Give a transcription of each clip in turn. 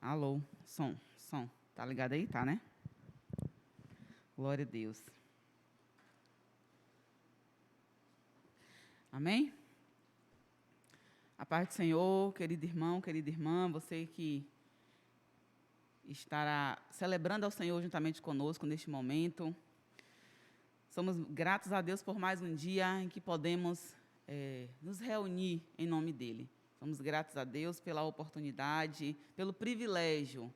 Alô, som. Tá ligado aí? Tá, né? Glória a Deus. Amém? A paz do Senhor, querido irmão, querida irmã, você que estará celebrando ao Senhor juntamente conosco neste momento. Somos gratos a Deus por mais um dia em que podemos nos reunir em nome dEle. Somos gratos a Deus pela oportunidade, pelo privilégio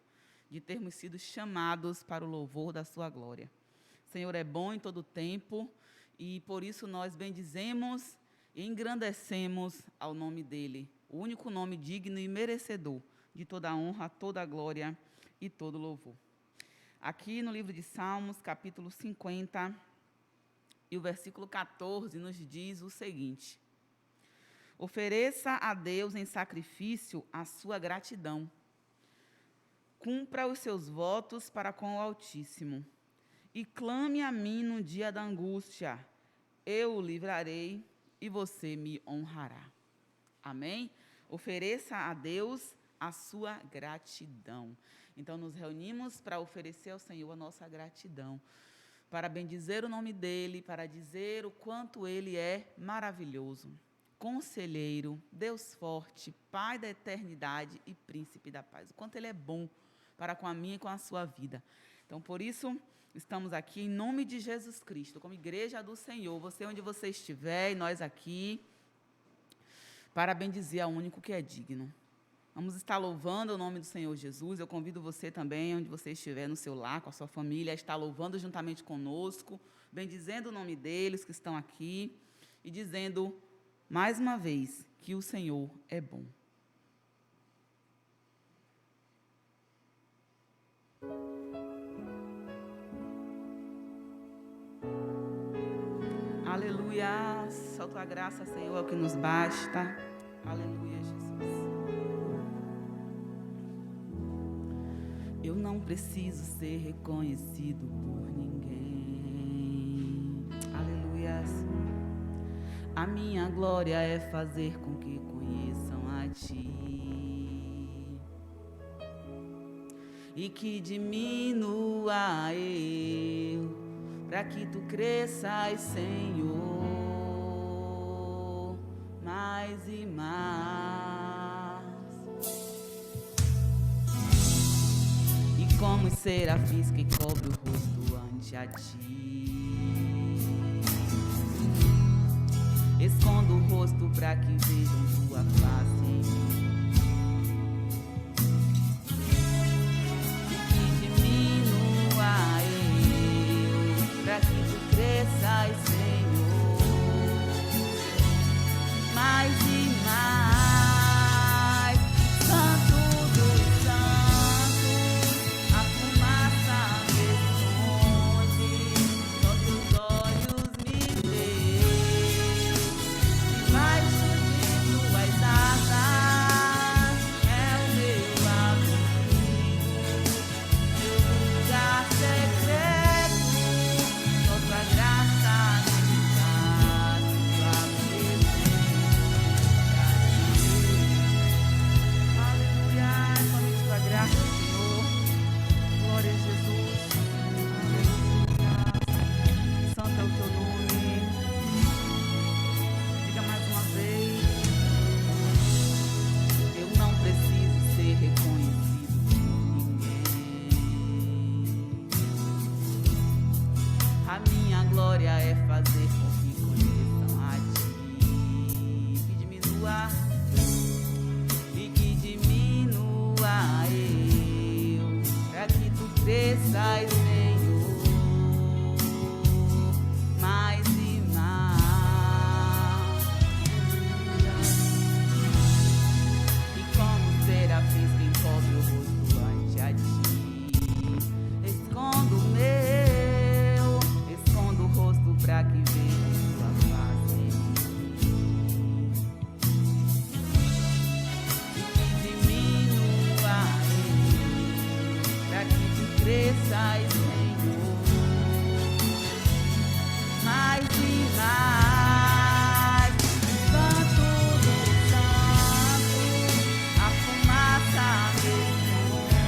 de termos sido chamados para o louvor da sua glória. O Senhor é bom em todo o tempo e por isso nós bendizemos e engrandecemos ao nome dEle, o único nome digno e merecedor de toda a honra, toda a glória e todo o louvor. Aqui no livro de Salmos, capítulo 50, e o versículo 14 nos diz o seguinte: ofereça a Deus em sacrifício a sua gratidão. Cumpra os seus votos para com o Altíssimo. E clame a mim no dia da angústia. Eu o livrarei e você me honrará. Amém? Ofereça a Deus a sua gratidão. Então, nos reunimos para oferecer ao Senhor a nossa gratidão, para bendizer o nome dEle, para dizer o quanto Ele é maravilhoso, conselheiro, Deus forte, Pai da eternidade e príncipe da paz. O quanto Ele é bom para com a minha e com a sua vida. Então, por isso, estamos aqui em nome de Jesus Cristo, como igreja do Senhor, você onde você estiver e nós aqui, para bendizer ao único que é digno. Vamos estar louvando o nome do Senhor Jesus. Eu convido você também, onde você estiver, no seu lar, com a sua família, a estar louvando juntamente conosco, bendizendo o nome deles que estão aqui e dizendo, mais uma vez, que o Senhor é bom. Aleluia, só tua graça, Senhor, é o que nos basta. Aleluia, Jesus. Eu não preciso ser reconhecido por ninguém. Aleluia. A minha glória é fazer com que conheçam a Ti e que diminua eu, para que Tu cresças, Senhor, mais e mais. E como os serafins que cobrem o rosto ante a Ti, escondo o rosto para que vejam Tua face em mim. E que diminua eu, para que Tu cresças, Senhor, mais e mais. Santo dos santos, a fumaça me esconde, só Teus olhos me veem. Debaixo de Tuas asas é o meu abrigo, meu lugar secreto. Só Tua graça me faz, Tua presença. Aleluia, somente Tua graça, Senhor. Glória a Jesus. Aleluia. Santo é o Teu nome. Diga mais uma vez. Eu não preciso ser reconhecido por ninguém. A minha glória é fazer com que conheçam a Ti. Que diminua eu, para que Tu cresças, Senhor, mais e mais. E como serafins que encobre o rosto ante a Ti, escondo o rosto para que vejam Tua face em mim. E que diminua eu, para que Tu cresças, Senhor, mais e mais. Santo dos santos, a fumaça me esconde,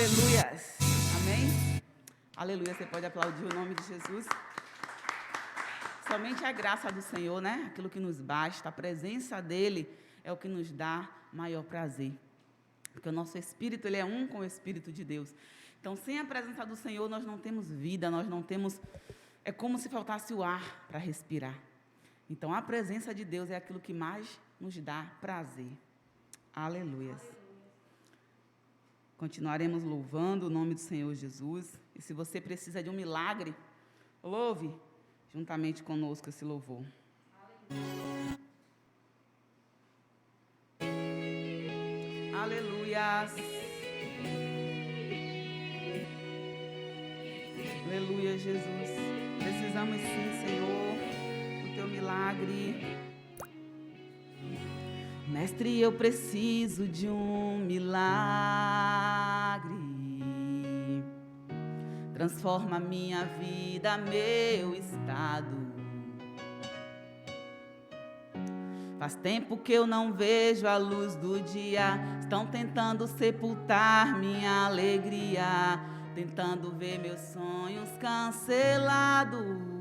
Aleluias. Amém? Aleluia. Você pode aplaudir o nome de Jesus. Somente a graça do Senhor, né? Aquilo que nos basta, a presença dEle é o que nos dá maior prazer. Porque o nosso espírito, ele é um com o Espírito de Deus. Então, sem a presença do Senhor, nós não temos vida, nós não temos... É como se faltasse o ar para respirar. Então, a presença de Deus é aquilo que mais nos dá prazer. Aleluias. Continuaremos louvando o nome do Senhor Jesus. E se você precisa de um milagre, louve juntamente conosco esse louvor. Aleluias. Aleluia, Jesus. Precisamos sim, Senhor, do teu milagre. Mestre, eu preciso de um milagre. Transforma minha vida, meu estado. Faz tempo que eu não vejo a luz do dia. Estão tentando sepultar minha alegria, tentando ver meus sonhos cancelados.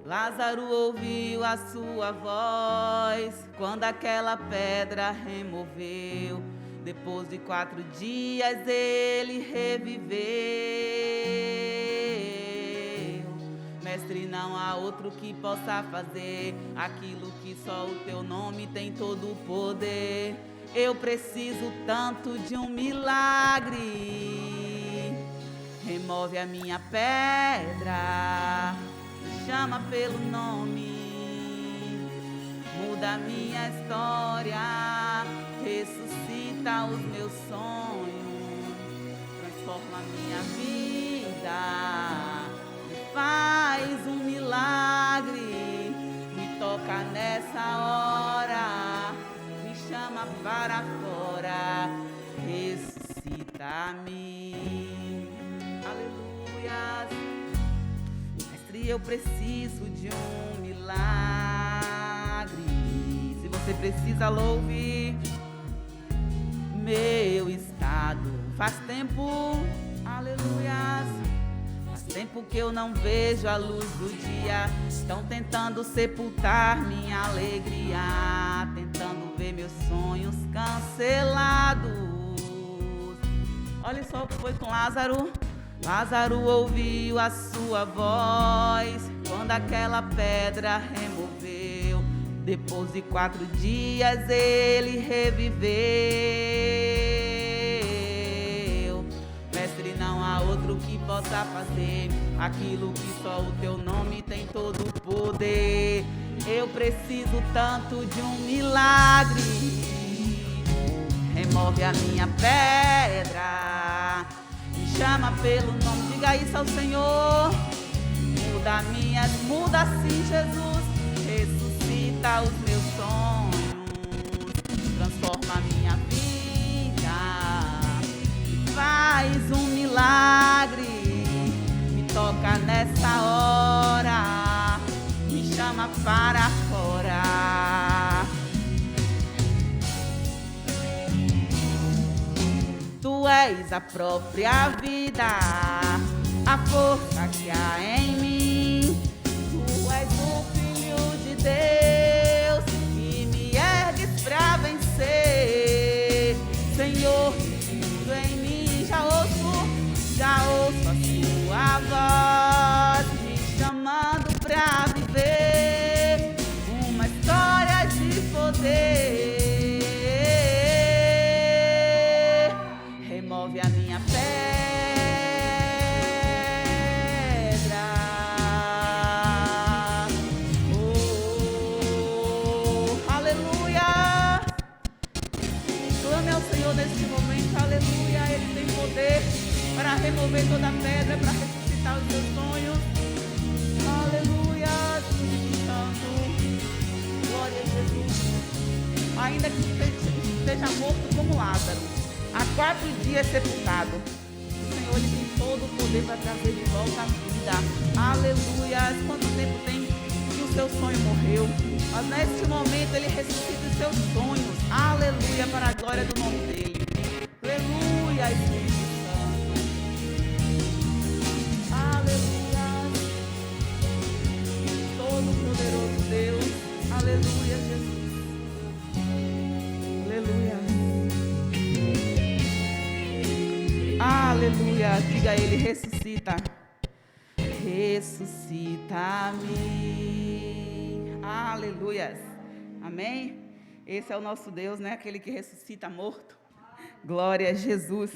Lázaro ouviu a sua voz quando aquela pedra removeu. Depois de 4 dias ele reviveu. Mestre, não há outro que possa fazer aquilo que só o teu nome tem todo o poder. Eu preciso tanto de um milagre. Remove a minha pedra, me chama pelo nome, muda a minha história, ressuscita os meus sonhos, transforma a minha vida, me faz um milagre, me toca nessa hora, me chama para fora, ressuscita-me. Aleluia. Mestre, eu preciso de um milagre. Se você precisa, louve. Meu estado faz tempo, aleluia, faz tempo que eu não vejo a luz do dia. Estão tentando sepultar minha alegria, tentando ver meus sonhos cancelados. Olha só o que foi com Lázaro. Lázaro ouviu a sua voz quando aquela pedra removeu. Depois de 4 dias ele reviveu. Mestre, não há outro que possa fazer aquilo que só o teu nome tem todo o poder. Eu preciso tanto de um milagre. Remove a minha pedra, me chama pelo nome, diga isso ao Senhor. Muda sim, Jesus. Ressuscita os meus sonhos, transforma a minha vida, faz um milagre, me toca nessa hora, me chama para fora. Tu és a própria vida, a força que há em mim. Tu és o Deus, e me ergues pra vencer. Senhor, tudo em mim já ouço a sua voz me chamando pra viver uma história de poder. Remove a minha neste momento, aleluia, Ele tem poder para remover toda pedra, para ressuscitar os seus sonhos, aleluia, Espírito Santo, glória a Jesus. Ainda que esteja morto como Lázaro, há 4 dias sepultado, o Senhor, Ele tem todo o poder para trazer de volta a vida, aleluia. Quanto tempo tem que o seu sonho morreu? Mas neste momento Ele ressuscita os seus sonhos, aleluia, para a glória do nome dEle. Espírito Santo. Aleluia. Todo-Poderoso Deus. Aleluia, Jesus. Aleluia. Aleluia. Diga a Ele, ressuscita. Ressuscita-me. Aleluias. Amém? Esse é o nosso Deus, né? Aquele que ressuscita morto. Glória a Jesus.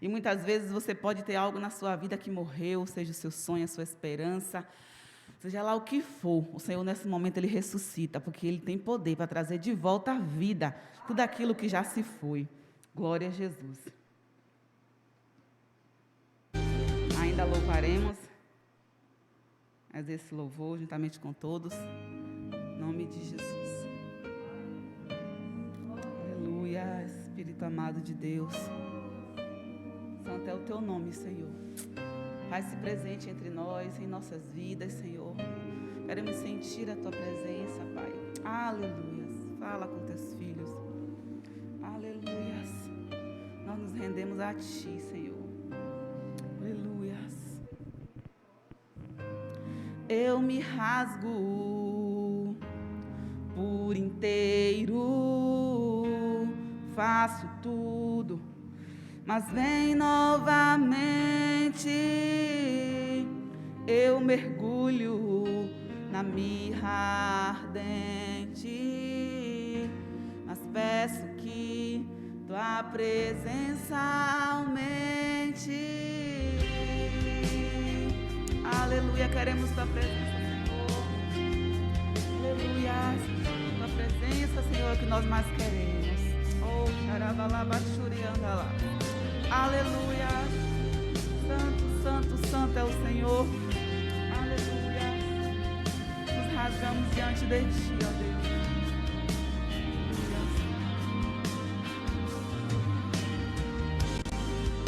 E muitas vezes você pode ter algo na sua vida que morreu, seja o seu sonho, a sua esperança, seja lá o que for. O Senhor, nesse momento, Ele ressuscita, porque Ele tem poder para trazer de volta à vida tudo aquilo que já se foi. Glória a Jesus. Ainda louvaremos, mas esse louvor, juntamente com todos, em nome de Jesus. Aleluia, Espírito amado de Deus. Santo é o teu nome, Senhor. Faz-se presente entre nós, em nossas vidas, Senhor. Queremos sentir a tua presença, Pai. Aleluia. Fala com teus filhos. Aleluia. Nós nos rendemos a ti, Senhor. Aleluia. Eu me rasgo por inteiro, faço tudo, mas vem novamente. Eu mergulho na mirra ardente, mas peço que tua presença aumente. Aleluia, queremos tua presença, Senhor. Aleluia, tua presença, Senhor, é o que nós mais queremos. Oh, xarabalabachuriandala. Aleluia. Santo, santo, santo é o Senhor. Aleluia. Nos rasgamos diante de ti, ó Deus.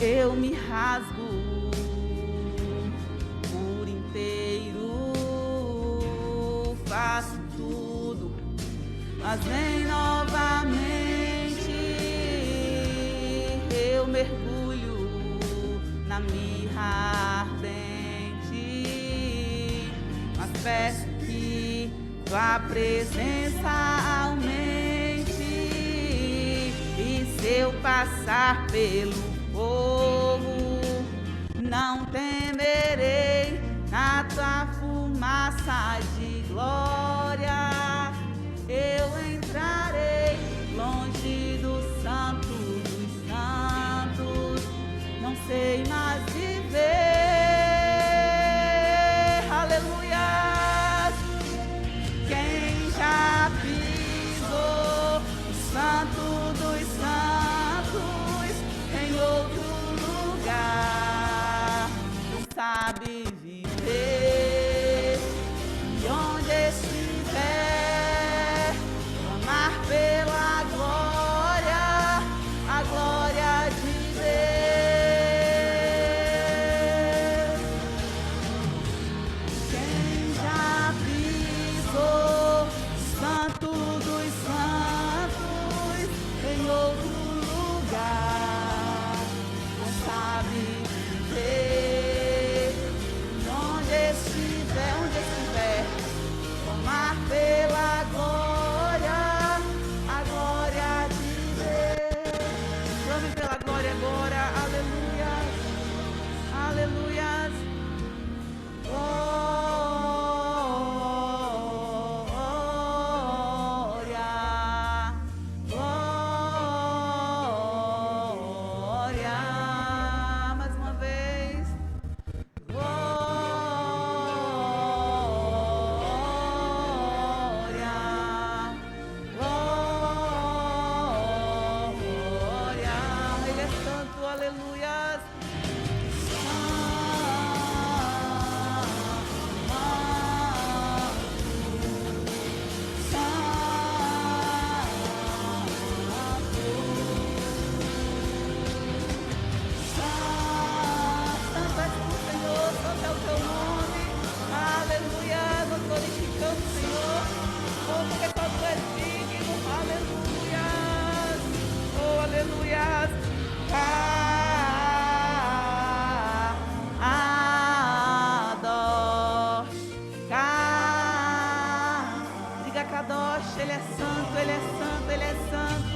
Eu me rasgo por inteiro, faço tudo, mas vem novamente. Eu mergulho na mirra ardente, mas peço que tua presença aumente. E se eu passar pelo fogo, não temerei, na tua fumaça de glória eu entrarei longe do santo dos santos, não sei mais viver. Aleluia. Quem já pisou o santo dos santos em outro lugar não sabe viver. E onde estiver Diga Kadosh, Ele é santo, Ele é santo, Ele é santo.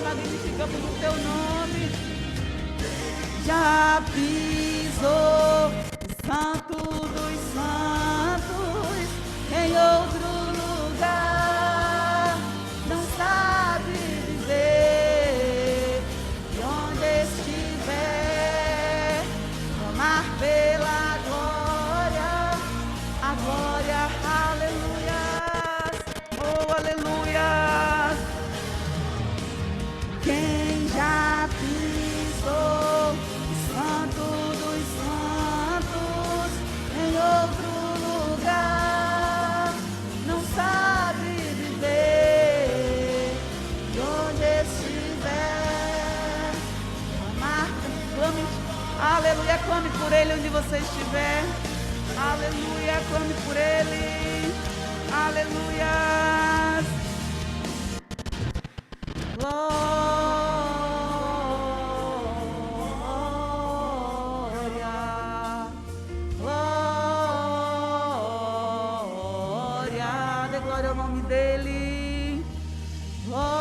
Magnificamos o teu nome. Já pisou o santo dos santos em outro lugar. Não sabe dizer de onde estiver. Clamar pela glória, a glória, aleluia. Oh, aleluia. Quem já pisou o santo dos santos em outro lugar não sabe viver de onde estiver. Clame, aleluia, clame por Ele onde você estiver. Aleluia, clame por Ele. Aleluia. Glória, glória, dê glória ao nome dEle. Glória,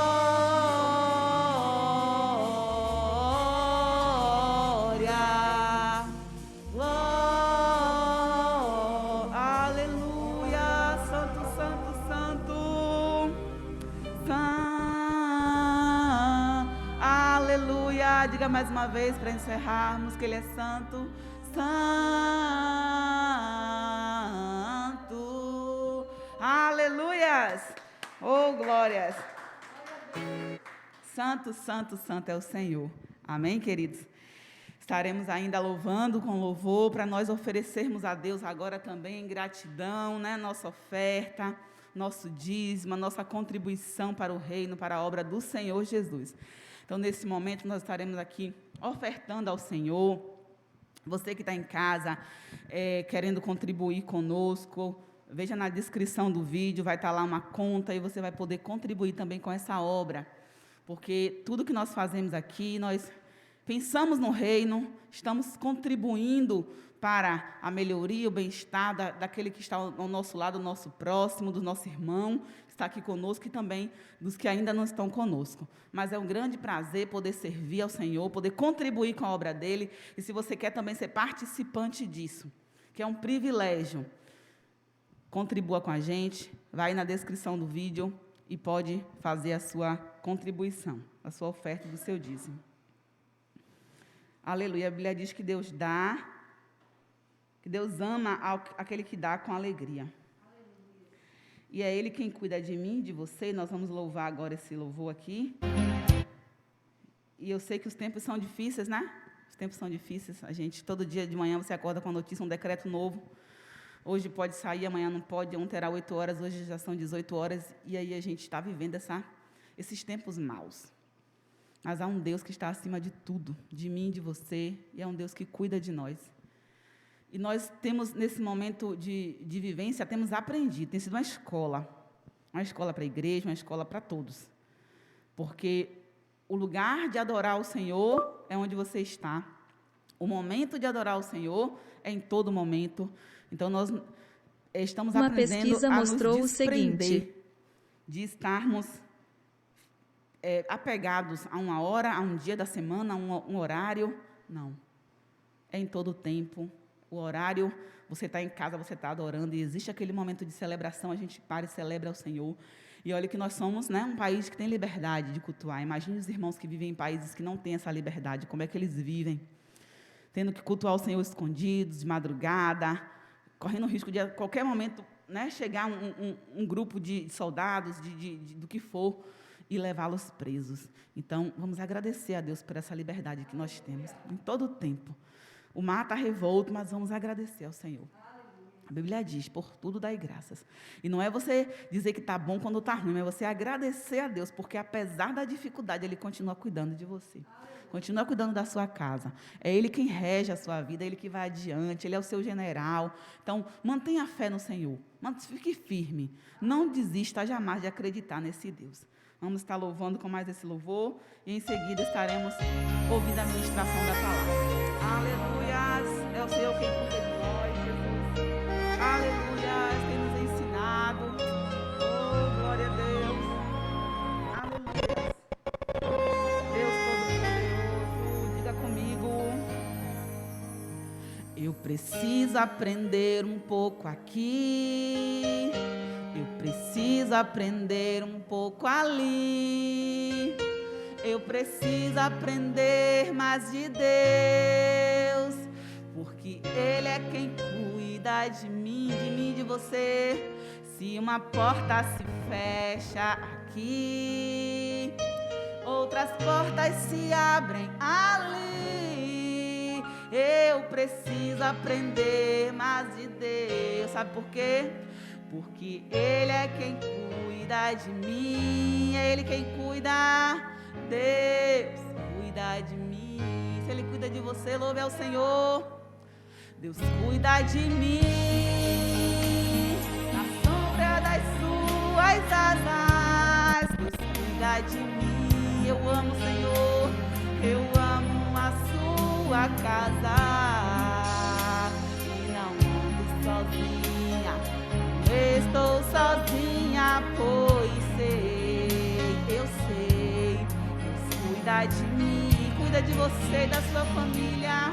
glória, aleluia, santo, santo, santo, santo. Aleluia, diga mais uma vez para encerrarmos que Ele é santo, santo, aleluias, oh glórias, santo, santo, santo é o Senhor, amém, queridos? Estaremos ainda louvando com louvor para nós oferecermos a Deus agora também em gratidão, né, nossa oferta, nosso dízimo, nossa contribuição para o reino, para a obra do Senhor Jesus. Então, nesse momento, nós estaremos aqui ofertando ao Senhor. Você que está em casa, querendo contribuir conosco, veja na descrição do vídeo, vai estar lá uma conta e você vai poder contribuir também com essa obra. Porque tudo que nós fazemos aqui, nós pensamos no reino, estamos contribuindo para a melhoria, o bem-estar daquele que está ao nosso lado, do nosso próximo, do nosso irmão, que está aqui conosco e também dos que ainda não estão conosco. Mas é um grande prazer poder servir ao Senhor, poder contribuir com a obra dEle, e se você quer também ser participante disso, que é um privilégio, contribua com a gente, vai na descrição do vídeo e pode fazer a sua contribuição, a sua oferta do seu dízimo. Aleluia, a Bíblia diz que Deus dá, que Deus ama aquele que dá com alegria. Aleluia. E é Ele quem cuida de mim, de você. Nós vamos louvar agora esse louvor aqui. E eu sei que os tempos são difíceis, né? Os tempos são difíceis. A gente, todo dia de manhã, você acorda com a notícia, um decreto novo. Hoje pode sair, amanhã não pode. Um terá 8 horas, hoje já são 18 horas. E aí a gente está vivendo esses tempos maus. Mas há um Deus que está acima de tudo, de mim, de você, e é um Deus que cuida de nós. E nós temos, nesse momento de vivência, temos aprendido, tem sido uma escola para a igreja, uma escola para todos. Porque o lugar de adorar o Senhor é onde você está. O momento de adorar o Senhor é em todo momento. Então, nós estamos aprendendo a nos desprender de estarmos apegados a uma hora, a um dia da semana, a um horário. Não. É em todo o tempo. O horário, você está em casa, você está adorando, e existe aquele momento de celebração, a gente para e celebra ao Senhor. E olha que nós somos, né, um país que tem liberdade de cultuar. Imagine os irmãos que vivem em países que não têm essa liberdade, como é que eles vivem? Tendo que cultuar o Senhor escondidos, de madrugada, correndo o risco de, a qualquer momento, né, chegar um grupo de soldados, do que for, e levá-los presos. Então, vamos agradecer a Deus por essa liberdade que nós temos em todo o tempo. O mar está revolto, mas vamos agradecer ao Senhor. A Bíblia diz, por tudo dai graças. E não é você dizer que está bom quando está ruim, é você agradecer a Deus, porque apesar da dificuldade, Ele continua cuidando de você. Continua cuidando da sua casa. É Ele quem rege a sua vida, é Ele que vai adiante, Ele é o seu general. Então, mantenha a fé no Senhor. Fique firme. Não desista jamais de acreditar nesse Deus. Vamos estar louvando com mais esse louvor e em seguida estaremos ouvindo a ministração da palavra. Aleluias! É o Senhor quem cuida de nós, Jesus. Aleluias! Tem nos ensinado. Oh, glória a Deus. Aleluias. Deus Todo-Poderoso, diga comigo. Eu preciso aprender um pouco aqui. Eu preciso aprender um pouco ali. Eu preciso aprender mais de Deus, porque Ele é quem cuida de mim, de você. Se uma porta se fecha aqui, outras portas se abrem ali. Eu preciso aprender mais de Deus. Sabe por quê? Porque Ele é quem cuida de mim, é Ele quem cuida. Deus cuida de mim. Se Ele cuida de você, louve ao Senhor. Deus cuida de mim, na sombra das suas asas. Deus cuida de mim. Eu amo o Senhor, eu amo a sua casa. E não ando sozinha, estou sozinha, pois eu sei, Deus cuida de mim, cuida de você e da sua família.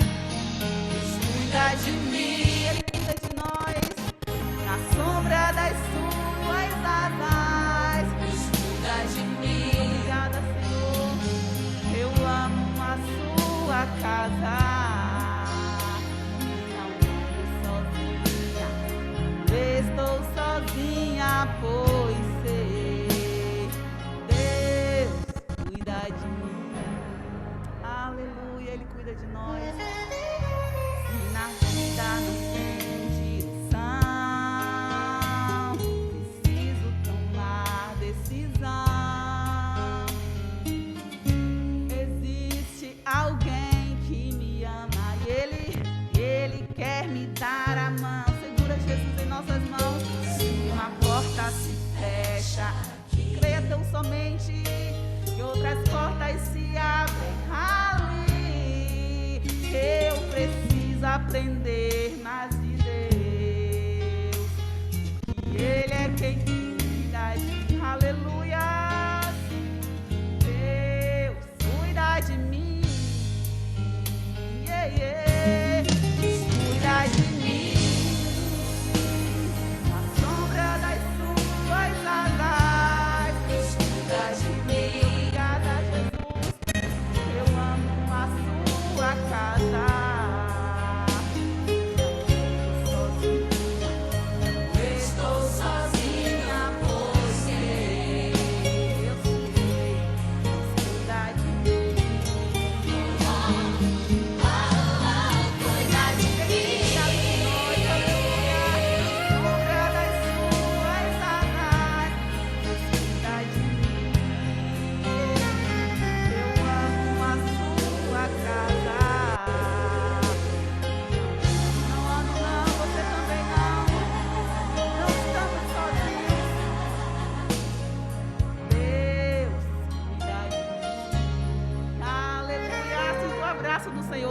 Deus cuida de mim, Ele cuida de nós, na sombra das suas asas. Deus cuida de mim. Obrigada, Senhor, eu amo a sua casa. Estou sozinha, pois sei, Deus cuida de mim. Aleluia, Ele cuida de nós. Se na vida não tem direção, preciso tomar decisão. Existe alguém que me ama e Ele quer me dar a mão. Jesus em nossas mãos. Se uma porta se fecha, creia tão somente que outras portas se abrem ali. Eu preciso aprender mais de Deus, que Ele é quem cuida de mim. Aleluia. Deus cuida de mim. Yeah, yeah. Deus cuida de mim.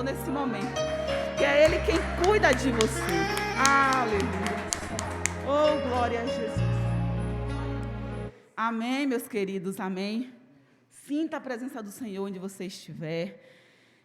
Nesse momento, que é Ele quem cuida de você. Aleluia. Oh, glória a Jesus. Amém, meus queridos, amém. Sinta a presença do Senhor onde você estiver.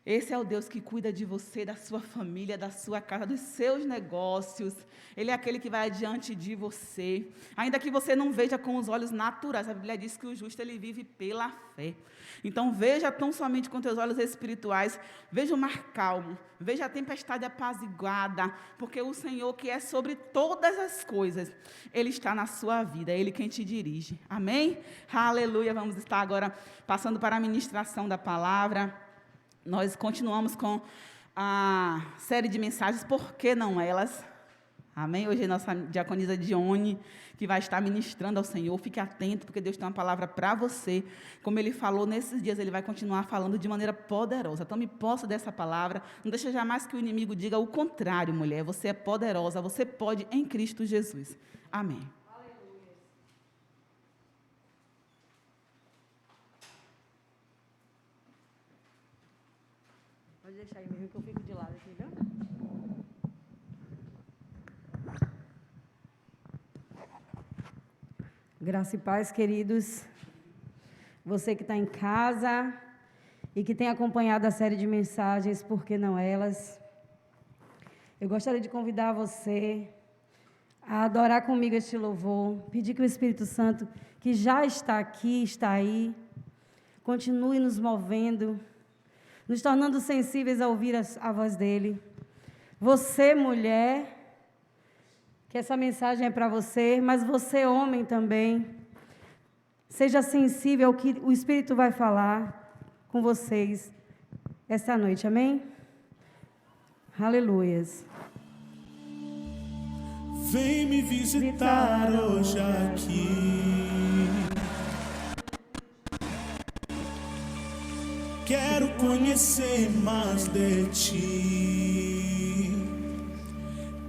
Esse é o Deus que cuida de você, da sua família, da sua casa, dos seus negócios. Ele é aquele que vai adiante de você. Ainda que você não veja com os olhos naturais, a Bíblia diz que o justo ele vive pela fé. Então veja tão somente com teus olhos espirituais, veja o mar calmo, veja a tempestade apaziguada, porque o Senhor que é sobre todas as coisas, Ele está na sua vida, é Ele quem te dirige. Amém? Aleluia, vamos estar agora passando para a ministração da palavra. Nós continuamos com a série de mensagens, Por que não elas? Amém? Hoje é nossa diaconisa Dione, que vai estar ministrando ao Senhor. Fique atento, porque Deus tem uma palavra para você. Como Ele falou nesses dias, Ele vai continuar falando de maneira poderosa. Tome posse dessa palavra. Não deixe jamais que o inimigo diga o contrário, mulher. Você é poderosa, você pode em Cristo Jesus. Amém. Pode deixar aí mesmo que eu fico de lado aqui, viu? Graça e paz, queridos. Você que está em casa e que tem acompanhado a série de mensagens, Por que não elas? Eu gostaria de convidar você a adorar comigo este louvor, pedir que o Espírito Santo, que já está aqui, está aí, continue nos movendo, nos tornando sensíveis a ouvir a voz dEle. Você, mulher, que essa mensagem é para você, mas você, homem também, seja sensível ao que o Espírito vai falar com vocês esta noite, amém? Aleluias. Vem me visitar hoje aqui. Quero conhecer mais de ti.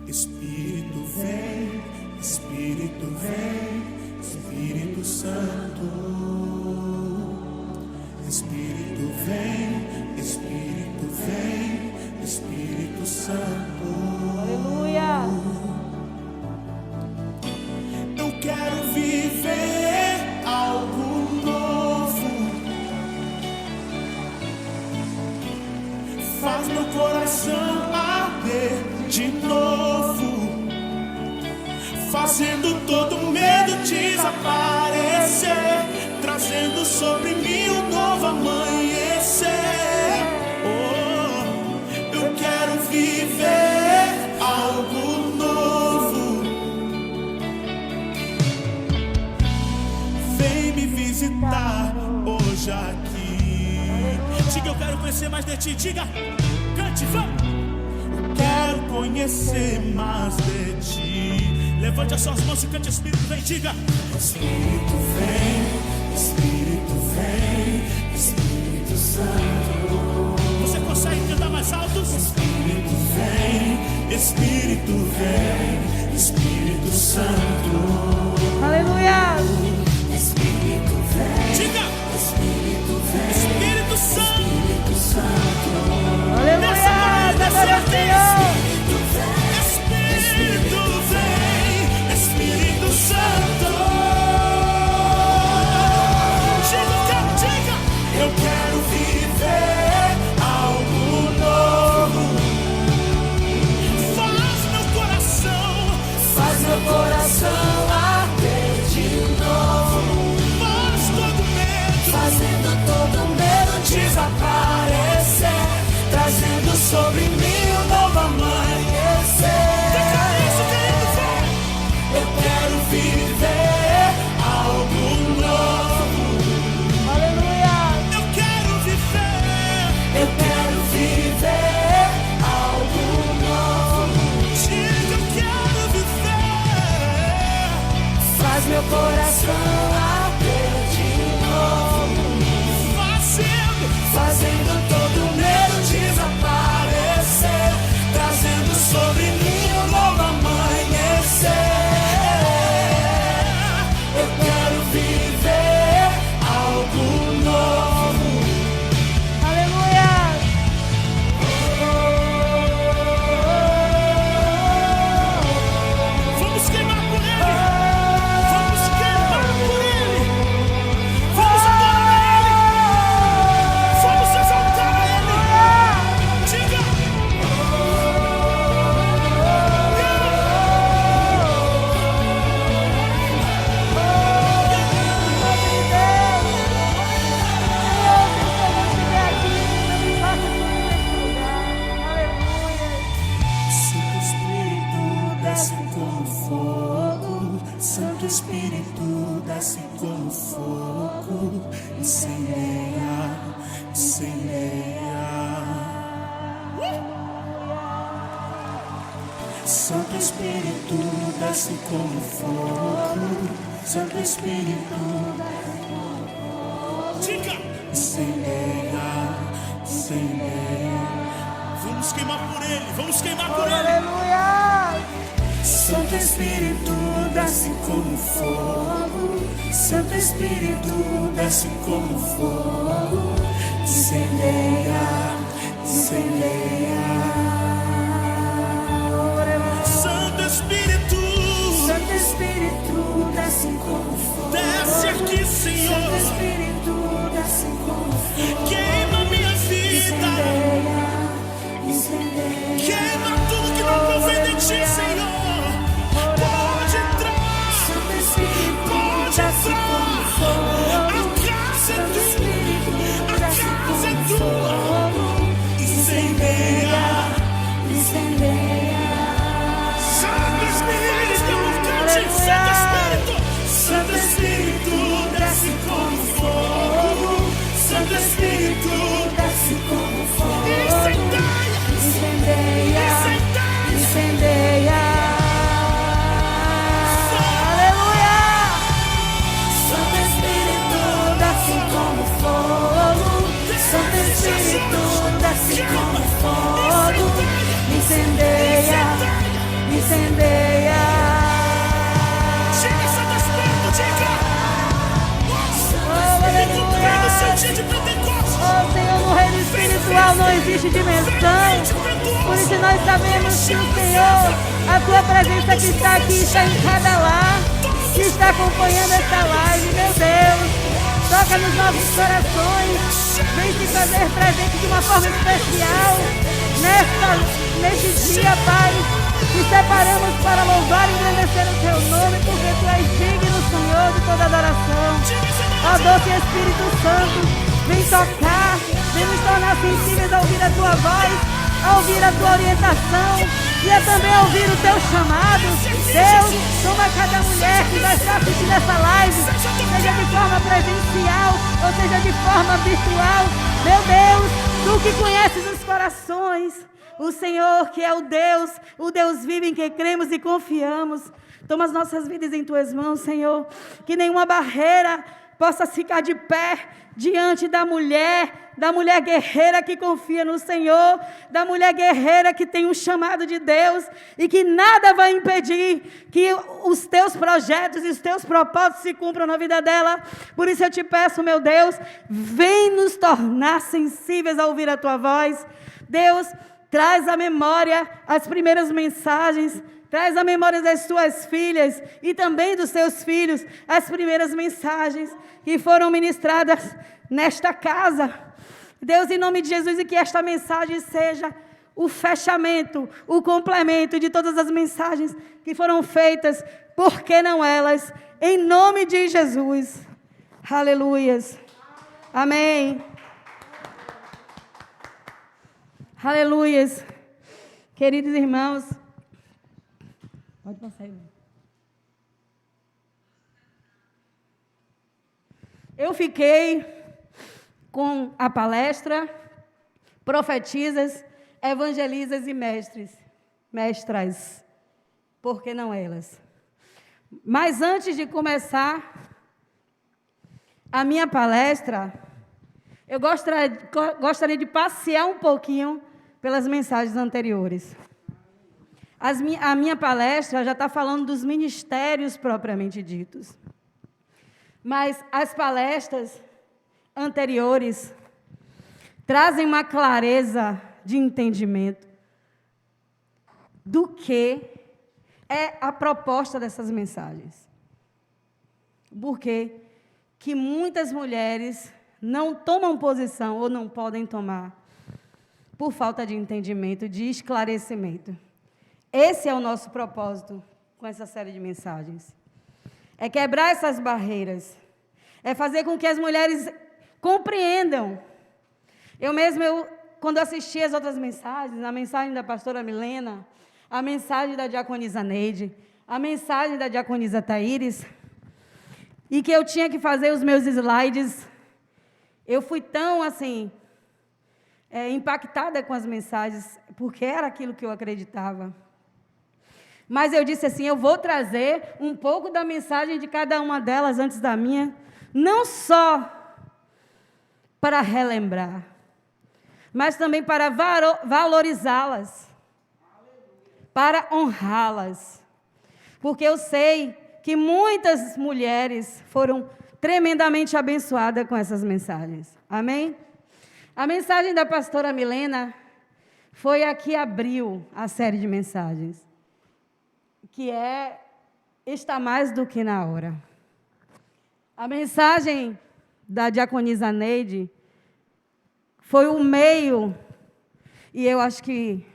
Espírito vem, Espírito vem, Espírito Santo. Espírito vem, Espírito vem, Espírito Santo. Aleluia! Eu quero viver algo novo. Faz meu coração arder de novo, fazendo todo medo desaparecer, trazendo sobre mim um novo amanhecer. Oh, eu quero viver algo novo. Vem me visitar hoje aqui. Diga, eu quero conhecer mais de ti. Diga, cante, vamos. Quero conhecer mais de ti. Levante as suas mãos e cante, Espírito vem, diga. Espírito vem, Espírito vem, Espírito Santo. Você consegue cantar mais alto? Espírito vem, Espírito vem, Espírito Santo. Aleluia! Espírito vem, diga. Espírito vem, Espírito Santo. Espírito Santo. Aleluia! Adora o Senhor! Espírito vem, Espírito Santo. Diga, eu quero viver algo novo. Faz meu coração arder de novo. Fazendo todo medo desaparecer, trazendo sobre mim um novo amanhecer. Eu quero viver algo novo. Aleluia! Eu quero viver algo novo. Diga, eu quero viver. Faz meu coração arder de novo. Fazendo todo medo desaparecer, trazendo sobre mim um novo amanhecer. Eu quero viver algo novo. Aleluia! Vamos queimar por ele. Vamos queimar por Santo Espírito, desce como fogo. Santo Espírito, diga, incendeia, incendeia. Vamos queimar por ele, vamos queimar por ele. Aleluia! Santo Espírito, desce como fogo. Santo Espírito, desce como fogo. Incendeia, incendeia. Santo Espírito, Santo Espírito, desce como fogo. desce aqui, Senhor. Santo Espírito, desce como fogo. Queima minha vida. Incendeia, incendeia. Queima tudo que não provém de ti, Senhor. Pode entrar. Santo Espírito, Pode desce como entrar. fogo. A casa é Santo tua. Espírito, A desce casa é como tua. fogo. Incendeia. Incendeia. Santo Espírito, cante. Santo Espírito. Santo Espírito, desce como fogo. Santo Espírito, Desce como fogo. incendeia. Incendeia. Incendeia. Incendeia. Aleluia. Santo Espírito, desce como fogo. Santo Espírito, desce como fogo. Incendeia. Incendeia. Diga, Santo Espírito, diga. Oh, E cumprir no seu aleluia. dia de Pentecostes. Oh, Senhor, no reino espiritual não existe dimensão. Por isso nós sabemos que o Senhor, a tua presença que está aqui, está em cada lar, que está acompanhando esta live, meu Deus. Toca nos nossos corações, vem se fazer presente de uma forma especial neste dia, Pai. Te separamos para louvar e engrandecer o teu nome, porque tu és digno, Senhor, de toda adoração. Ó doce Espírito Santo, vem tocar, vem nos tornar sensíveis a ouvir a tua voz, a ouvir a tua orientação e a também ouvir o teu chamado. Deus, toma cada mulher que vai estar assistindo essa live, seja de forma presencial ou seja de forma virtual. Meu Deus, tu que conheces os corações, o Senhor que é o Deus vivo em quem cremos e confiamos. Toma as nossas vidas em tuas mãos, Senhor, que nenhuma barreira possa ficar de pé diante da mulher guerreira que confia no Senhor, da mulher guerreira que tem um chamado de Deus e que nada vai impedir que os teus projetos e os teus propósitos se cumpram na vida dela. Por isso eu te peço, meu Deus, vem nos tornar sensíveis a ouvir a tua voz. Deus, traz à memória as primeiras mensagens, traz à memória das tuas filhas e também dos teus filhos as primeiras mensagens que foram ministradas nesta casa. Deus, em nome de Jesus, e que esta mensagem seja o fechamento, o complemento de todas as mensagens que foram feitas, por que não elas? Em nome de Jesus. Aleluias. Amém. Aleluias. Queridos irmãos, pode passar aí. Eu fiquei com a palestra Profetizas, Evangelizas e Mestras, por que não elas? Mas antes de começar a minha palestra, eu gostaria de passear um pouquinho pelas mensagens anteriores. A minha palestra já está falando dos ministérios propriamente ditos. Mas as palestras anteriores trazem uma clareza de entendimento do que é a proposta dessas mensagens. Por quê? Que muitas mulheres não tomam posição ou não podem tomar por falta de entendimento, de esclarecimento. Esse é o nosso propósito com essa série de mensagens. É quebrar essas barreiras. É fazer com que as mulheres compreendam. Quando assisti as outras mensagens, a mensagem da pastora Milena, a mensagem da diaconisa Neide, a mensagem da diaconisa Taíris, e que eu tinha que fazer os meus slides, eu fui tão, impactada com as mensagens, porque era aquilo que eu acreditava. Mas eu disse assim, eu vou trazer um pouco da mensagem de cada uma delas antes da minha, não só para relembrar, mas também para valorizá-las, para honrá-las. Porque eu sei que muitas mulheres foram tremendamente abençoadas com essas mensagens. Amém? A mensagem da pastora Milena foi a que abriu a série de mensagens, que está mais do que na hora. A mensagem da diaconisa Neide foi o meio, e eu acho que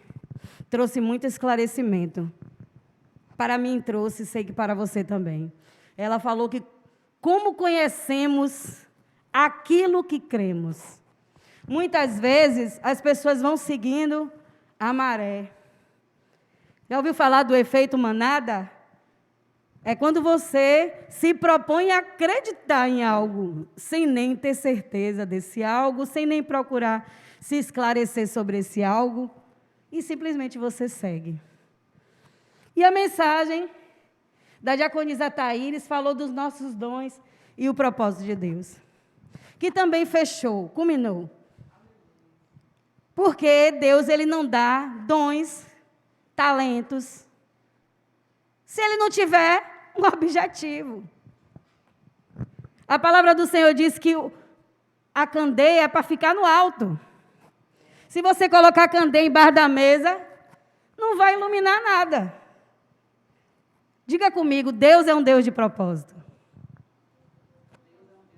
trouxe muito esclarecimento. Para mim trouxe, sei que para você também. Ela falou que como conhecemos aquilo que cremos. Muitas vezes as pessoas vão seguindo a maré. Já ouviu falar do efeito manada? É quando você se propõe a acreditar em algo, sem nem ter certeza desse algo, sem nem procurar se esclarecer sobre esse algo, e simplesmente você segue. E a mensagem da diaconisa Thaíris falou dos nossos dons e o propósito de Deus, que também fechou, culminou. Porque Deus, Ele não dá dons, talentos, se Ele não tiver um objetivo. A palavra do Senhor diz que a candeia é para ficar no alto. Se você colocar a candeia embaixo da mesa, não vai iluminar nada. Diga comigo, Deus é um Deus de propósito.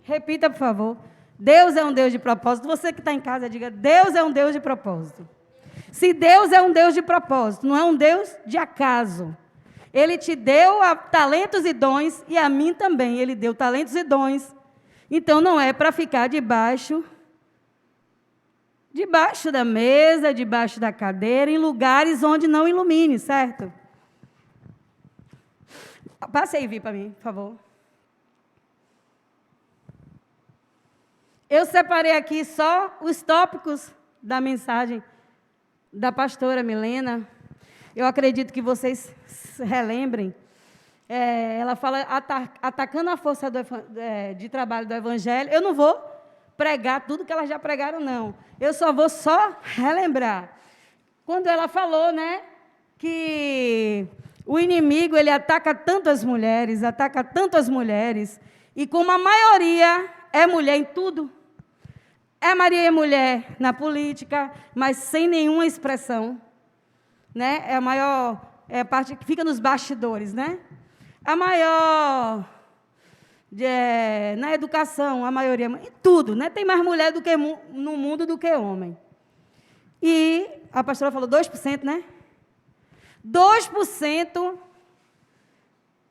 Repita, por favor. Deus é um Deus de propósito. Você que está em casa, diga, Deus é um Deus de propósito. Se Deus é um Deus de propósito, não é um Deus de acaso. Ele te deu talentos e dons, e a mim também, Ele deu talentos e dons. Então, não é para ficar debaixo da mesa, debaixo da cadeira, em lugares onde não ilumine, certo? Passe aí, Vi, para mim, por favor. Eu separei aqui só os tópicos da mensagem da pastora Milena. Eu acredito que vocês se relembrem. Ela fala atacando a força de trabalho do Evangelho. Eu não vou pregar tudo que elas já pregaram, não. Eu só vou relembrar. Quando ela falou, né, que o inimigo, ele ataca tanto as mulheres, e como a maioria é mulher em tudo, Maria é mulher na política, mas sem nenhuma expressão, né? É a maior, é a parte que fica nos bastidores, né? A maior na educação, a maioria, em tudo, né? Tem mais mulher no mundo do que homem. E a pastora falou 2%, né? 2%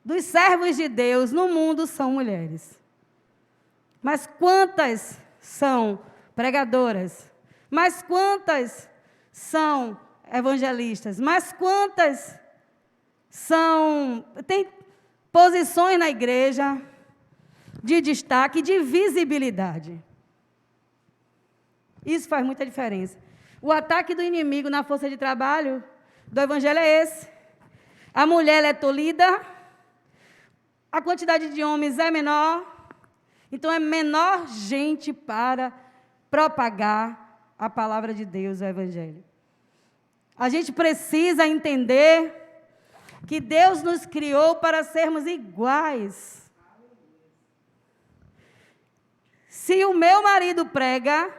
dos servos de Deus no mundo são mulheres. Mas quantas são pregadoras? Mas quantas são evangelistas? Mas quantas têm posições na igreja de destaque, de visibilidade? Isso faz muita diferença. O ataque do inimigo na força de trabalho do evangelho é esse. A mulher é tolhida, a quantidade de homens é menor, então é menor gente para propagar a palavra de Deus, o evangelho. A gente precisa entender que Deus nos criou para sermos iguais. Se o meu marido prega,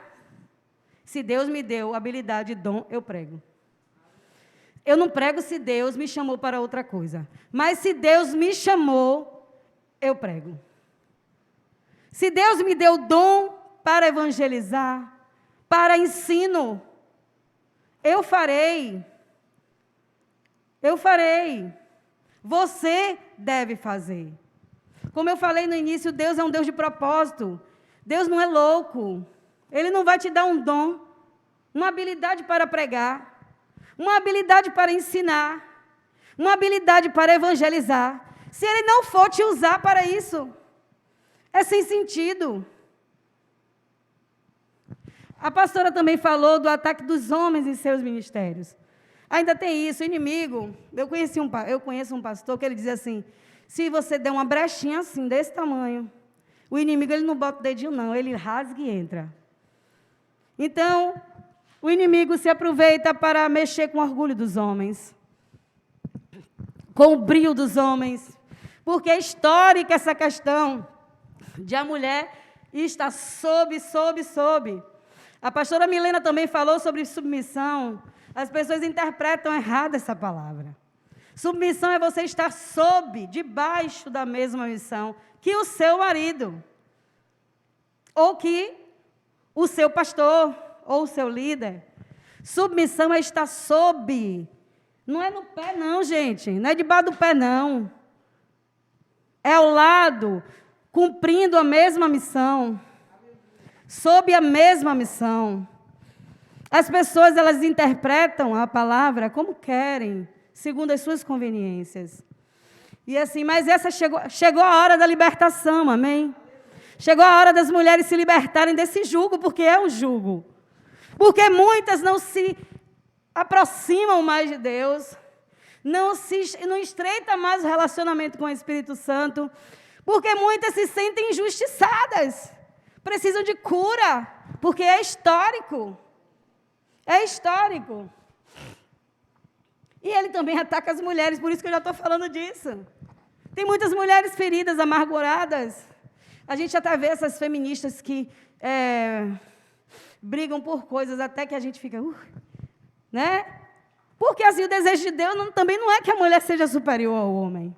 se Deus me deu habilidade e dom, eu prego. Eu não prego se Deus me chamou para outra coisa. Mas se Deus me chamou, eu prego. Se Deus me deu dom para evangelizar, para ensino, eu farei. Eu farei. Você deve fazer. Como eu falei no início, Deus é um Deus de propósito. Deus não é louco. Ele não vai te dar um dom, uma habilidade para pregar, uma habilidade para ensinar, uma habilidade para evangelizar, se Ele não for te usar para isso. É sem sentido. A pastora também falou do ataque dos homens em seus ministérios. Ainda tem isso, o inimigo. Eu conheço um pastor que ele diz assim: se você der uma brechinha assim, desse tamanho, o inimigo ele não bota o dedinho, não, ele rasga e entra. Então, o inimigo se aproveita para mexer com o orgulho dos homens, com o brio dos homens, porque é histórica essa questão de a mulher estar sob. A pastora Milena também falou sobre submissão. As pessoas interpretam errado essa palavra. Submissão é você estar debaixo da mesma missão que o seu marido, ou que o seu pastor, ou o seu líder. Submissão é estar sob. Não é no pé, não, gente. Não é debaixo do pé, não. É ao lado, cumprindo a mesma missão. Sob a mesma missão. As pessoas, elas interpretam a palavra como querem, segundo as suas conveniências. E assim, mas chegou a hora da libertação, amém? Chegou a hora das mulheres se libertarem desse jugo, porque é um jugo. Porque muitas não se aproximam mais de Deus, não estreitam mais o relacionamento com o Espírito Santo, porque muitas se sentem injustiçadas, precisam de cura, porque é histórico. É histórico. E ele também ataca as mulheres, por isso que eu já estou falando disso. Tem muitas mulheres feridas, amarguradas. A gente até vê essas feministas que brigam por coisas até que a gente fica... né? Porque assim, o desejo de Deus também não é que a mulher seja superior ao homem.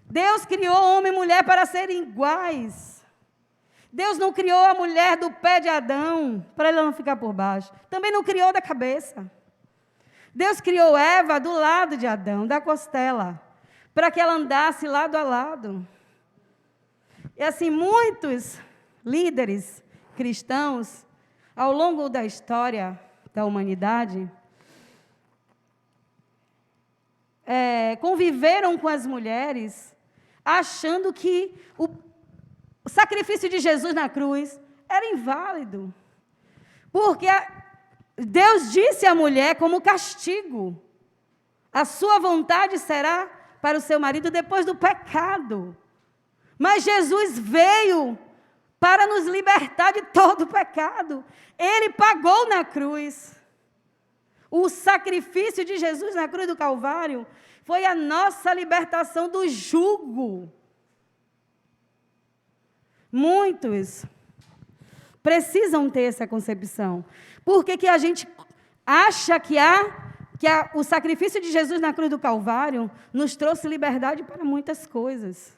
Deus criou homem e mulher para serem iguais. Deus não criou a mulher do pé de Adão para ela não ficar por baixo. Também não criou da cabeça. Deus criou Eva do lado de Adão, da costela, para que ela andasse lado a lado. E assim, muitos líderes cristãos, ao longo da história da humanidade, conviveram com as mulheres, achando que o sacrifício de Jesus na cruz era inválido. Porque Deus disse à mulher como castigo: a sua vontade será para o seu marido depois do pecado. Mas Jesus veio para nos libertar de todo o pecado. Ele pagou na cruz. O sacrifício de Jesus na cruz do Calvário foi a nossa libertação do jugo. Muitos precisam ter essa concepção. Por que a gente acha que o sacrifício de Jesus na cruz do Calvário nos trouxe liberdade para muitas coisas?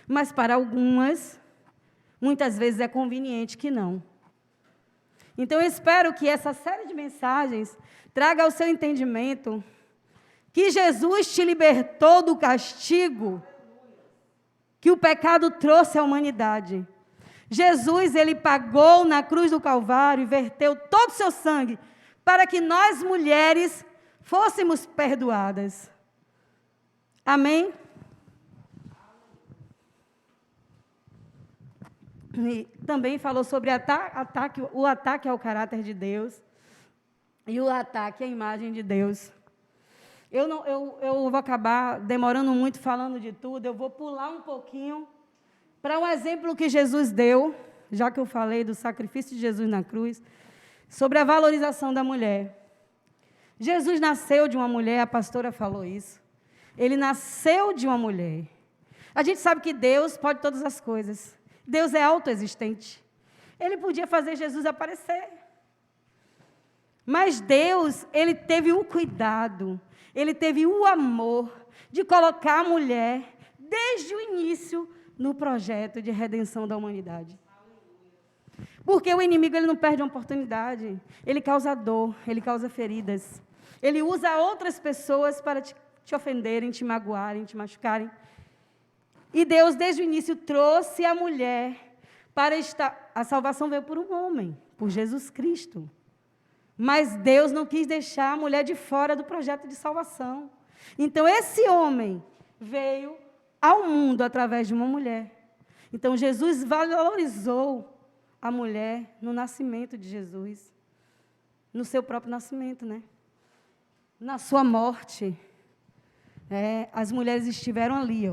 Mas para algumas, muitas vezes é conveniente que não. Então, eu espero que essa série de mensagens traga ao seu entendimento que Jesus te libertou do castigo que o pecado trouxe à humanidade. Jesus, ele pagou na cruz do Calvário e verteu todo o seu sangue para que nós, mulheres, fôssemos perdoadas. Amém? E também falou sobre o ataque ao caráter de Deus e o ataque à imagem de Deus. Eu vou acabar demorando muito falando de tudo, eu vou pular um pouquinho para um exemplo que Jesus deu, já que eu falei do sacrifício de Jesus na cruz, sobre a valorização da mulher. Jesus nasceu de uma mulher, a pastora falou isso. Ele nasceu de uma mulher. A gente sabe que Deus pode todas as coisas. Deus é autoexistente. Ele podia fazer Jesus aparecer. Mas Deus, ele teve o cuidado, ele teve o amor de colocar a mulher, desde o início, no projeto de redenção da humanidade. Porque o inimigo, ele não perde a oportunidade. Ele causa dor, ele causa feridas. Ele usa outras pessoas para te ofenderem, te magoarem, te machucarem. E Deus, desde o início, trouxe a mulher para estar... A salvação veio por um homem, por Jesus Cristo. Mas Deus não quis deixar a mulher de fora do projeto de salvação. Então, esse homem veio ao mundo através de uma mulher. Então, Jesus valorizou a mulher no nascimento de Jesus. No seu próprio nascimento, né? na sua morte, as mulheres estiveram ali,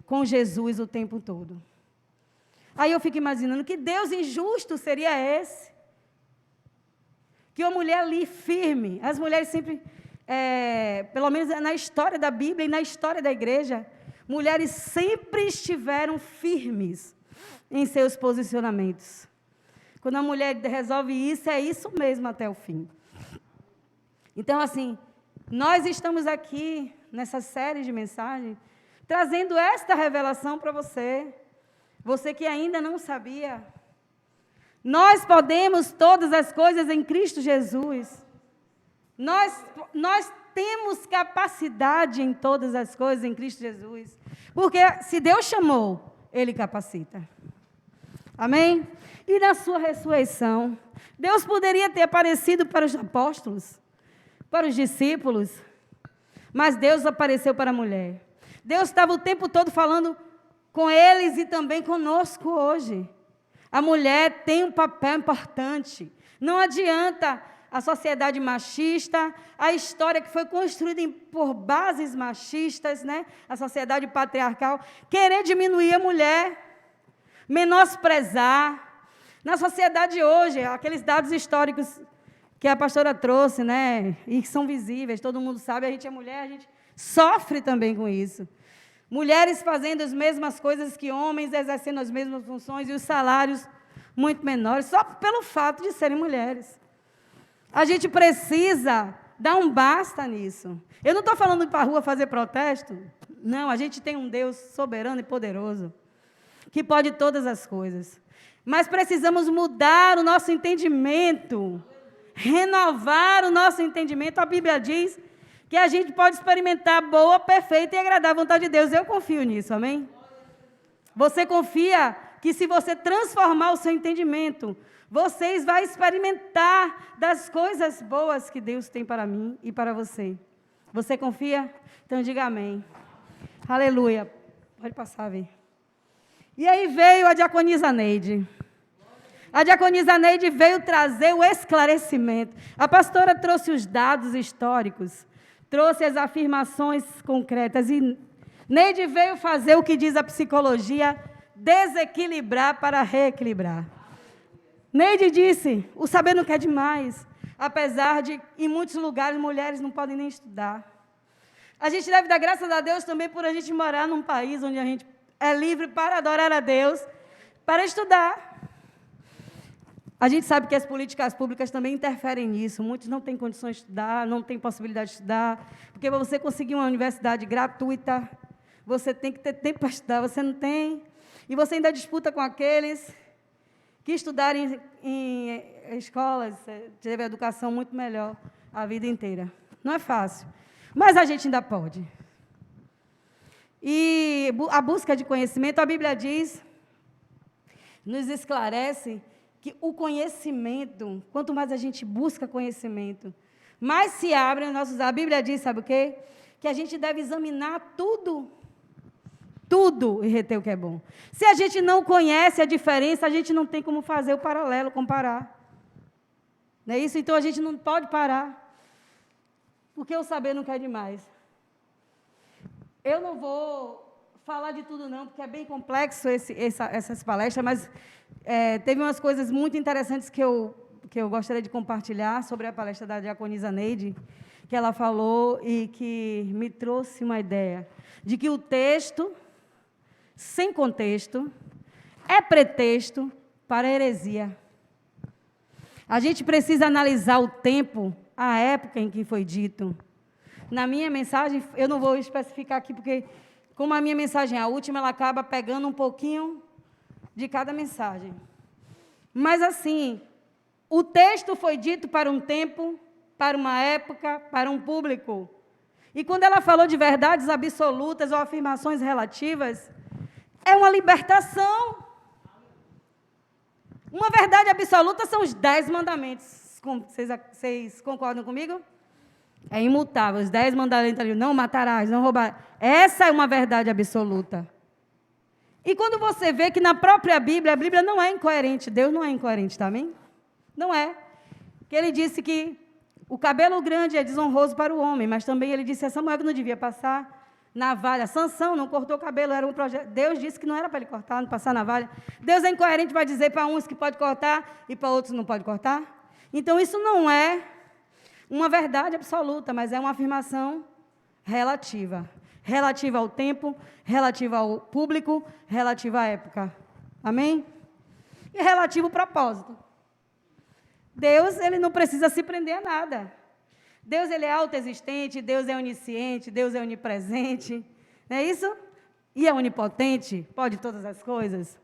com Jesus o tempo todo. Aí eu fico imaginando que Deus injusto seria esse? Que uma mulher ali firme, as mulheres sempre, pelo menos na história da Bíblia e na história da igreja, mulheres sempre estiveram firmes em seus posicionamentos. Quando a mulher resolve isso, é isso mesmo até o fim. Então, assim, nós estamos aqui, nessa série de mensagens, trazendo esta revelação para você. Você que ainda não sabia. Nós podemos todas as coisas em Cristo Jesus. Nós temos capacidade em todas as coisas em Cristo Jesus. Porque se Deus chamou, Ele capacita. Amém? E na sua ressurreição, Deus poderia ter aparecido para os apóstolos, para os discípulos, mas Deus apareceu para a mulher. Deus estava o tempo todo falando com eles e também conosco hoje. A mulher tem um papel importante. Não adianta a sociedade machista, a história que foi construída por bases machistas, né? A sociedade patriarcal, querer diminuir a mulher, menosprezar. Na sociedade hoje, aqueles dados históricos que a pastora trouxe, né? E que são visíveis, todo mundo sabe, a gente é mulher, a gente sofre também com isso. Mulheres fazendo as mesmas coisas que homens, exercendo as mesmas funções e os salários muito menores, só pelo fato de serem mulheres. A gente precisa dar um basta nisso. Eu não estou falando de ir para a rua fazer protesto. Não, a gente tem um Deus soberano e poderoso, que pode todas as coisas. Mas precisamos mudar o nosso entendimento, renovar o nosso entendimento. A Bíblia diz que a gente pode experimentar a boa, perfeita e agradável a vontade de Deus. Eu confio nisso, amém? Você confia que se você transformar o seu entendimento, vocês vão experimentar das coisas boas que Deus tem para mim e para você. Você confia? Então diga amém. Aleluia. Pode passar, vem. E aí veio a diaconisa Neide. A diaconisa Neide veio trazer o esclarecimento. A pastora trouxe os dados históricos, trouxe as afirmações concretas. E Neide veio fazer o que diz a psicologia, desequilibrar para reequilibrar. Neide disse, o saber não quer demais, apesar de, em muitos lugares, mulheres não podem nem estudar. A gente deve dar graças a Deus também por a gente morar num país onde a gente é livre para adorar a Deus, para estudar. A gente sabe que as políticas públicas também interferem nisso. Muitos não têm condições de estudar, não têm possibilidade de estudar, porque para você conseguir uma universidade gratuita, você tem que ter tempo para estudar, você não tem. E você ainda disputa com aqueles que estudarem em escolas, teve educação muito melhor a vida inteira. Não é fácil, mas a gente ainda pode. E a busca de conhecimento, a Bíblia diz, nos esclarece que o conhecimento, quanto mais a gente busca conhecimento, mais se abrem os nossos... A Bíblia diz, sabe o quê? Que a gente deve examinar tudo e reter o que é bom. Se a gente não conhece a diferença, a gente não tem como fazer o paralelo, comparar. Não é isso? Então, a gente não pode parar, porque o saber não quer demais. Eu não vou falar de tudo, não, porque é bem complexo essas palestras, mas teve umas coisas muito interessantes que eu gostaria de compartilhar sobre a palestra da diaconisa Neide, que ela falou e que me trouxe uma ideia de que o texto, sem contexto, é pretexto para a heresia. A gente precisa analisar o tempo, a época em que foi dito. Na minha mensagem, eu não vou especificar aqui, porque, como a minha mensagem é a última, ela acaba pegando um pouquinho de cada mensagem. Mas, assim, o texto foi dito para um tempo, para uma época, para um público. E quando ela falou de verdades absolutas ou afirmações relativas, é uma libertação. Uma verdade absoluta são os 10 mandamentos. Vocês concordam comigo? É imutável. Os 10 mandamentos, não matarás, não roubarás. Essa é uma verdade absoluta. E quando você vê que na própria Bíblia, a Bíblia não é incoerente, Deus não é incoerente, tá bem? Não é. Que ele disse que O cabelo grande é desonroso para o homem, mas também ele disse a Samuel que não devia passar navalha. Sansão não cortou o cabelo, era um projeto. Deus disse que não era para ele cortar, não passar navalha. Deus é incoerente para dizer para uns que pode cortar e para outros não pode cortar. Então, isso não é uma verdade absoluta, mas é uma afirmação relativa. Relativa ao tempo, relativa ao público, relativa à época. Amém? E relativo ao propósito. Deus, ele não precisa se prender a nada. Deus, ele é autoexistente, Deus é onisciente, Deus é onipresente. Não é isso? E é onipotente, pode todas as coisas.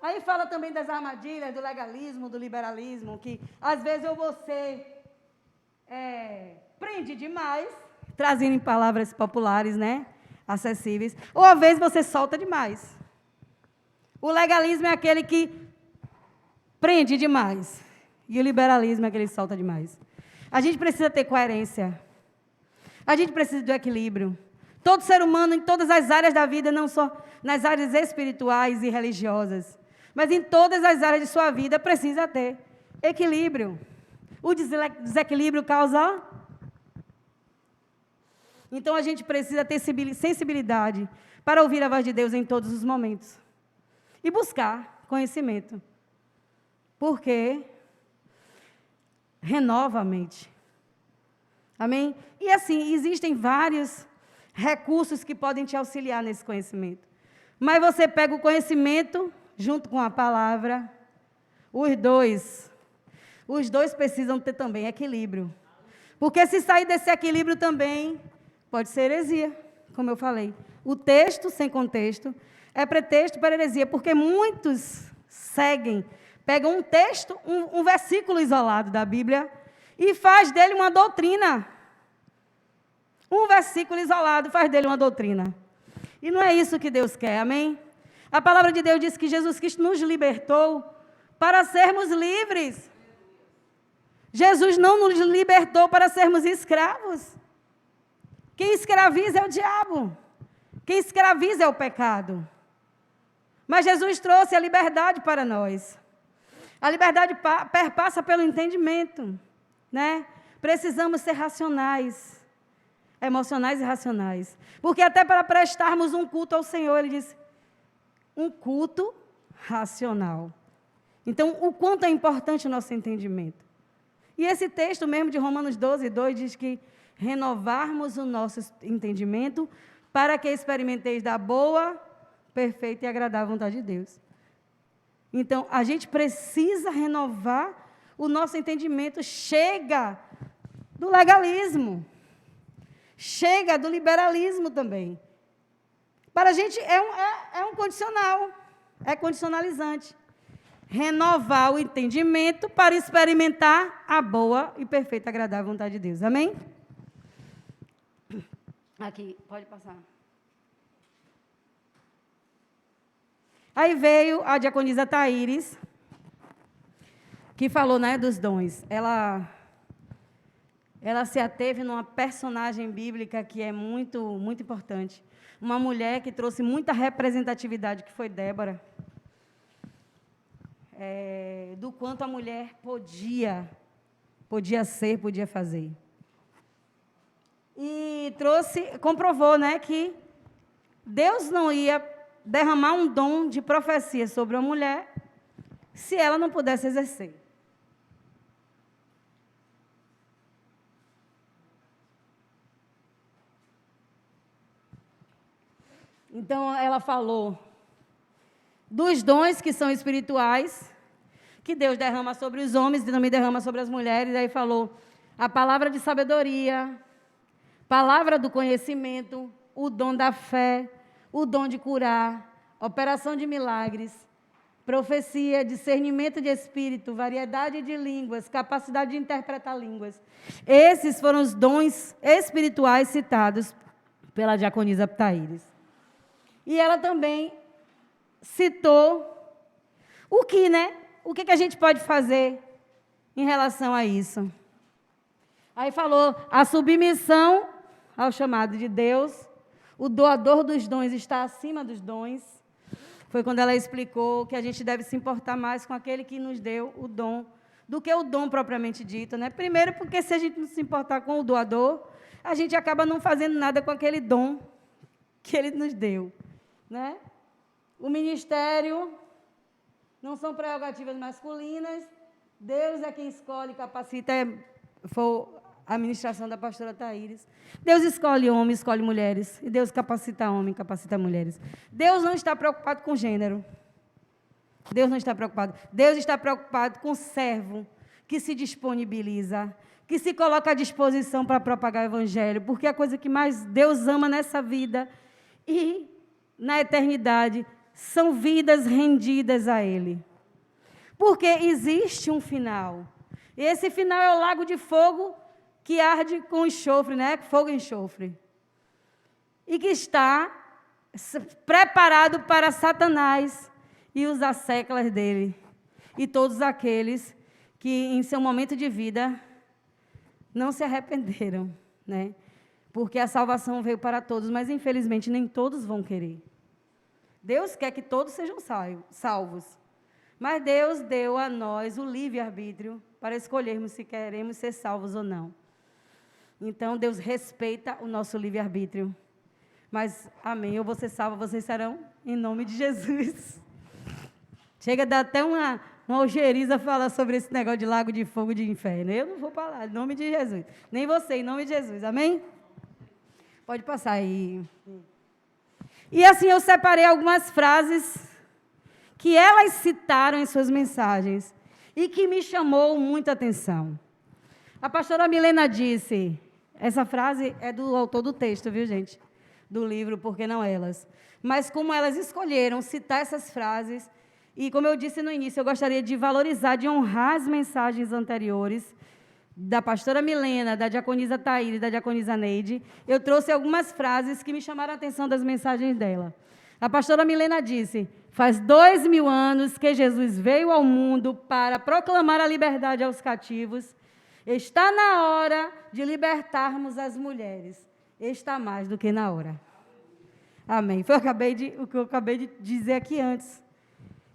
Aí fala também das armadilhas, do legalismo, do liberalismo, que às vezes você prende demais, trazendo em palavras populares, né, acessíveis, ou às vezes você solta demais. O legalismo é aquele que prende demais, e o liberalismo é aquele que solta demais. A gente precisa ter coerência. A gente precisa do equilíbrio. Todo ser humano, em todas as áreas da vida, não só nas áreas espirituais e religiosas, mas em todas as áreas de sua vida, precisa ter equilíbrio. O desequilíbrio causa... Então, a gente precisa ter sensibilidade para ouvir a voz de Deus em todos os momentos. E buscar conhecimento. Porque renova a mente. Amém? E assim, existem vários recursos que podem te auxiliar nesse conhecimento. Mas você pega o conhecimento junto com a palavra. Os dois precisam ter também equilíbrio. Porque se sair desse equilíbrio também, pode ser heresia, como eu falei. O texto sem contexto é pretexto para heresia, porque muitos pegam um texto, um versículo isolado da Bíblia e faz dele uma doutrina. Um versículo isolado faz dele uma doutrina. E não é isso que Deus quer, amém? A palavra de Deus diz que Jesus Cristo nos libertou para sermos livres. Jesus não nos libertou para sermos escravos. Quem escraviza é o diabo. Quem escraviza é o pecado. Mas Jesus trouxe a liberdade para nós. A liberdade perpassa pelo entendimento, né? Precisamos ser racionais, emocionais e racionais. Porque até para prestarmos um culto ao Senhor, ele disse, um culto racional. Então, o quanto é importante o nosso entendimento. E esse texto mesmo de Romanos 12, 2 diz que renovarmos o nosso entendimento para que experimenteis da boa, perfeita e agradável vontade de Deus. Então, a gente precisa renovar o nosso entendimento. Chega do legalismo. Chega do liberalismo também. Para a gente é um condicional. É condicionalizante. Renovar o entendimento para experimentar a boa e perfeita, agradável vontade de Deus. Amém? Aqui, pode passar. Aí veio a diaconisa Taíris, que falou, né, dos dons. Ela se ateve numa personagem bíblica que é muito, muito importante. Uma mulher que trouxe muita representatividade, que foi Débora. Do quanto a mulher podia ser, podia fazer. E comprovou, né, que Deus não ia derramar um dom de profecia sobre a mulher se ela não pudesse exercer. Então, ela falou dos dons que são espirituais, que Deus derrama sobre os homens e também derrama sobre as mulheres. Aí falou a palavra de sabedoria, palavra do conhecimento, o dom da fé, o dom de curar, operação de milagres, profecia, discernimento de espírito, variedade de línguas, capacidade de interpretar línguas. Esses foram os dons espirituais citados pela diaconisa Taíris. E ela também citou o que, né? O que a gente pode fazer em relação a isso? Aí falou a submissão ao chamado de Deus, o doador dos dons está acima dos dons. Foi quando ela explicou que a gente deve se importar mais com aquele que nos deu o dom do que o dom propriamente dito, né? Primeiro, porque se a gente não se importar com o doador, a gente acaba não fazendo nada com aquele dom que ele nos deu, né? O ministério não são prerrogativas masculinas, Deus é quem escolhe e capacita, foi a ministração da pastora Thaíris. Deus escolhe homens, escolhe mulheres, e Deus capacita homens, capacita mulheres. Deus não está preocupado com gênero. Deus não está preocupado. Deus está preocupado com o servo que se disponibiliza, que se coloca à disposição para propagar o evangelho, porque a coisa que mais Deus ama nessa vida e na eternidade são vidas rendidas a Ele. Porque existe um final. E esse final é o lago de fogo que arde com enxofre, né? Fogo e enxofre. E que está preparado para Satanás e os asseclas dele. E todos aqueles que, em seu momento de vida, não se arrependeram, né? Porque a salvação veio para todos, mas, infelizmente, nem todos vão querer. Deus quer que todos sejam salvos. Mas Deus deu a nós o livre-arbítrio para escolhermos se queremos ser salvos ou não. Então, Deus respeita o nosso livre-arbítrio. Mas, amém, eu vou ser salva, vocês serão, em nome de Jesus. Chega a dar até uma ojeriza falar sobre esse negócio de lago de fogo de inferno. Eu não vou falar, em nome de Jesus. Nem você, em nome de Jesus, amém? Pode passar aí. E assim, eu separei algumas frases que elas citaram em suas mensagens e que me chamou muita atenção. A pastora Milena disse, essa frase é do autor do texto, viu, gente? Do livro, Por que não elas? Mas como elas escolheram citar essas frases, e como eu disse no início, eu gostaria de valorizar, de honrar as mensagens anteriores da pastora Milena, da diaconisa Thaíris e da diaconisa Neide, eu trouxe algumas frases que me chamaram a atenção das mensagens dela. A pastora Milena disse, faz 2000 anos que Jesus veio ao mundo para proclamar a liberdade aos cativos. Está na hora de libertarmos as mulheres. Está mais do que na hora. Amém. Foi o que eu acabei de dizer aqui antes.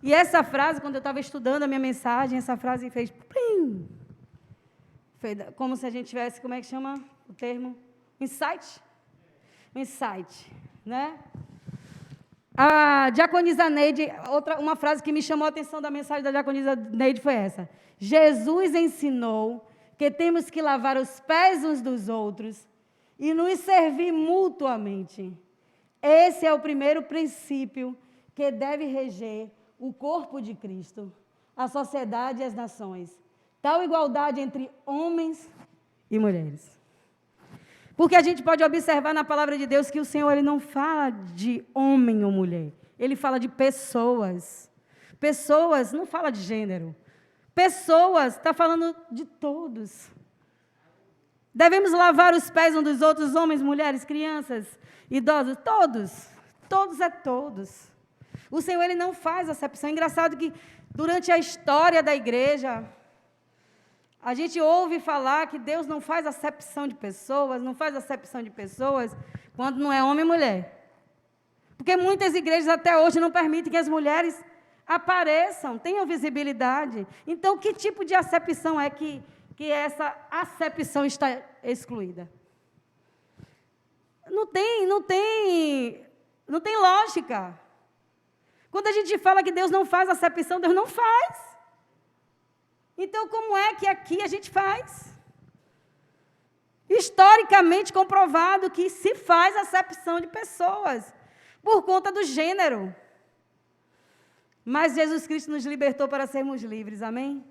E essa frase, quando eu estava estudando a minha mensagem, essa frase fez plim, como se a gente tivesse, como é que chama o termo? Insight. Insight, né? A diaconisa Neide, uma frase que me chamou a atenção da mensagem da diaconisa Neide foi essa. Jesus ensinou que temos que lavar os pés uns dos outros e nos servir mutuamente. Esse é o primeiro princípio que deve reger o corpo de Cristo, a sociedade e as nações. Tal igualdade entre homens e mulheres. Porque a gente pode observar na palavra de Deus que o Senhor ele não fala de homem ou mulher. Ele fala de pessoas. Pessoas, não fala de gênero. Pessoas, está falando de todos. Devemos lavar os pés uns dos outros, homens, mulheres, crianças, idosos, todos. Todos é todos. O Senhor ele não faz acepção. É engraçado que durante a história da igreja, a gente ouve falar que Deus não faz acepção de pessoas, não faz acepção de pessoas quando não é homem e mulher. Porque muitas igrejas até hoje não permitem que as mulheres apareçam, tenham visibilidade. Então, que tipo de acepção é que essa acepção está excluída? Não tem lógica. Quando a gente fala que Deus não faz acepção, Deus não faz. Então, como é que aqui a gente faz? Historicamente comprovado que se faz acepção de pessoas por conta do gênero. Mas Jesus Cristo nos libertou para sermos livres, amém?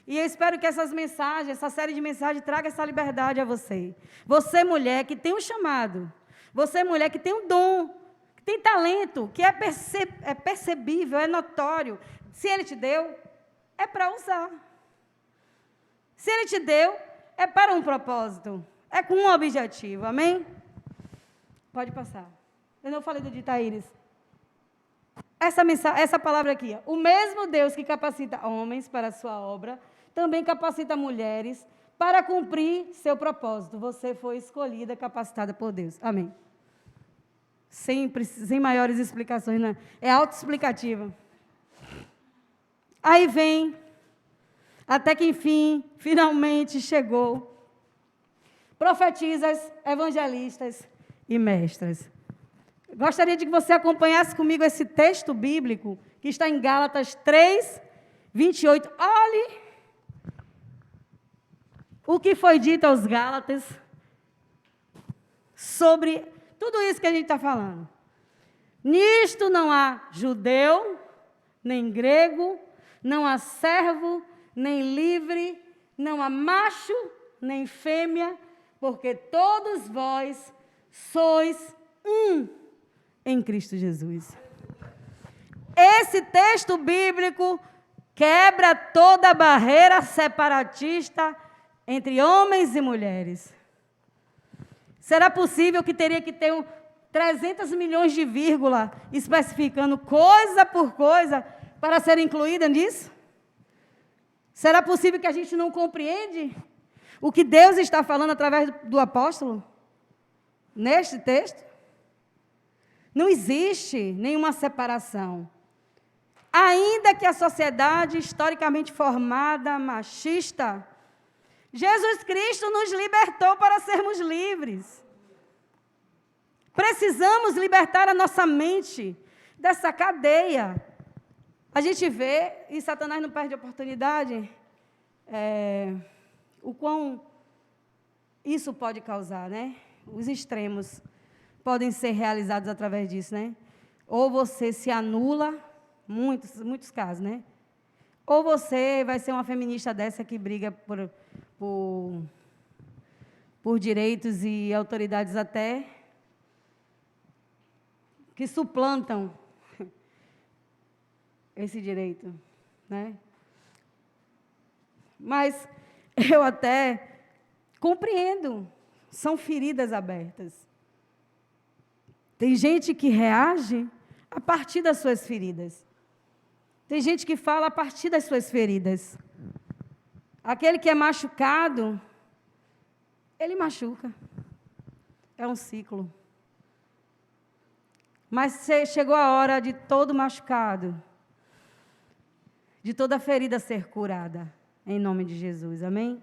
E eu espero que essas mensagens, essa série de mensagens, traga essa liberdade a você. Você, mulher, que tem um chamado. Você, mulher, que tem um dom, que tem talento, que é percebível, é notório. Se Ele te deu, é para usar. Se Ele te deu, é para um propósito. É com um objetivo, amém? Pode passar. Eu não falei do de Thaíris. Essa palavra aqui, ó. O mesmo Deus que capacita homens para a sua obra, também capacita mulheres para cumprir seu propósito. Você foi escolhida, capacitada por Deus. Amém. Sem maiores explicações, né? É autoexplicativo. Aí vem até que, enfim, finalmente chegou. Profetisas, evangelistas e mestras. Gostaria de que você acompanhasse comigo esse texto bíblico, que está em Gálatas 3, 28. Olhe o que foi dito aos Gálatas sobre tudo isso que a gente está falando. Nisto não há judeu, nem grego, não há servo, nem livre, não há macho, nem fêmea, porque todos vós sois um em Cristo Jesus. Esse texto bíblico quebra toda barreira separatista entre homens e mulheres. Será possível que teria que ter 300 milhões de vírgula especificando coisa por coisa para ser incluída nisso? Será possível que a gente não compreende o que Deus está falando através do apóstolo neste texto? Não existe nenhuma separação. Ainda que a sociedade historicamente formada, machista, Jesus Cristo nos libertou para sermos livres. Precisamos libertar a nossa mente dessa cadeia. A gente vê, e Satanás não perde a oportunidade, o quão isso pode causar, né? Os extremos podem ser realizados através disso, né? Ou você se anula, muitos casos, né? Ou você vai ser uma feminista dessa que briga por direitos e autoridades até que suplantam esse direito, né? Mas eu até compreendo, são feridas abertas. Tem gente que reage a partir das suas feridas. Tem gente que fala a partir das suas feridas. Aquele que é machucado, ele machuca. É um ciclo. Mas chegou a hora de todo machucado, de toda ferida ser curada, em nome de Jesus, amém?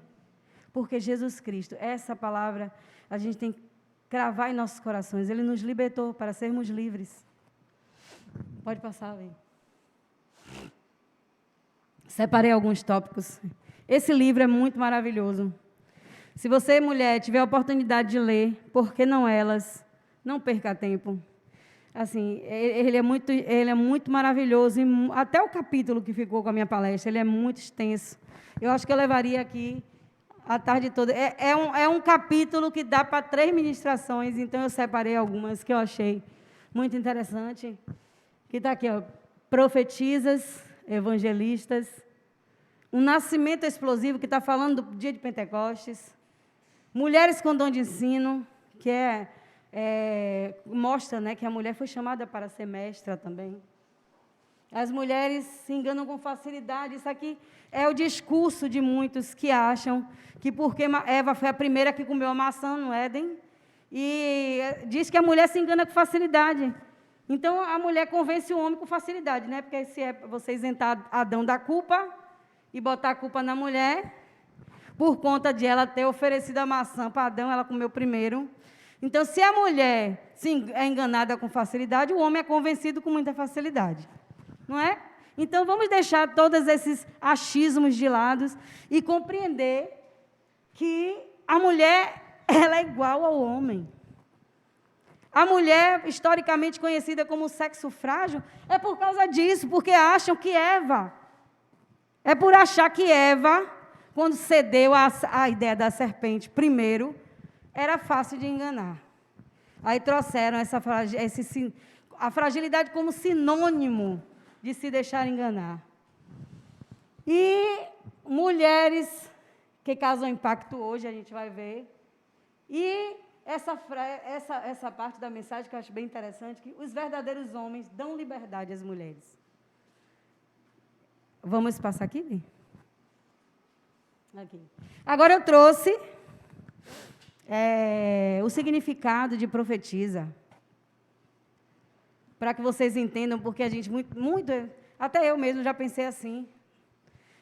Porque Jesus Cristo, essa palavra, a gente tem que cravar em nossos corações. Ele nos libertou para sermos livres. Pode passar, vem. Separei alguns tópicos. Esse livro é muito maravilhoso. Se você, mulher, tiver a oportunidade de ler, por que não elas? Não perca tempo. Assim, ele é muito maravilhoso. E até o capítulo que ficou com a minha palestra, ele é muito extenso. Eu acho que eu levaria aqui a tarde toda. É um capítulo que dá para 3 ministrações, então eu separei algumas que eu achei muito interessante. Que está aqui, ó, profetisas, evangelistas, um nascimento explosivo, que está falando do dia de Pentecostes, mulheres com dom de ensino, que mostra, né, que a mulher foi chamada para ser mestra também. As mulheres se enganam com facilidade. Isso aqui é o discurso de muitos que acham que porque Eva foi a primeira que comeu a maçã no Éden, e diz que a mulher se engana com facilidade. Então, a mulher convence o homem com facilidade, né? Porque se é você isentar Adão da culpa e botar a culpa na mulher, por conta de ela ter oferecido a maçã para Adão, ela comeu primeiro. Então, se a mulher é enganada com facilidade, o homem é convencido com muita facilidade. Não é? Então, vamos deixar todos esses achismos de lado e compreender que a mulher ela é igual ao homem. A mulher, historicamente conhecida como sexo frágil, é por causa disso, porque acham que Eva, é por achar que Eva, quando cedeu à ideia da serpente primeiro, era fácil de enganar. Aí trouxeram a fragilidade como sinônimo de se deixar enganar. E mulheres que causam impacto hoje, a gente vai ver. E essa parte da mensagem que eu acho bem interessante, que os verdadeiros homens dão liberdade às mulheres. Vamos passar aqui? Aqui. Agora eu trouxe o significado de profetisa, para que vocês entendam, porque a gente até eu mesmo já pensei assim.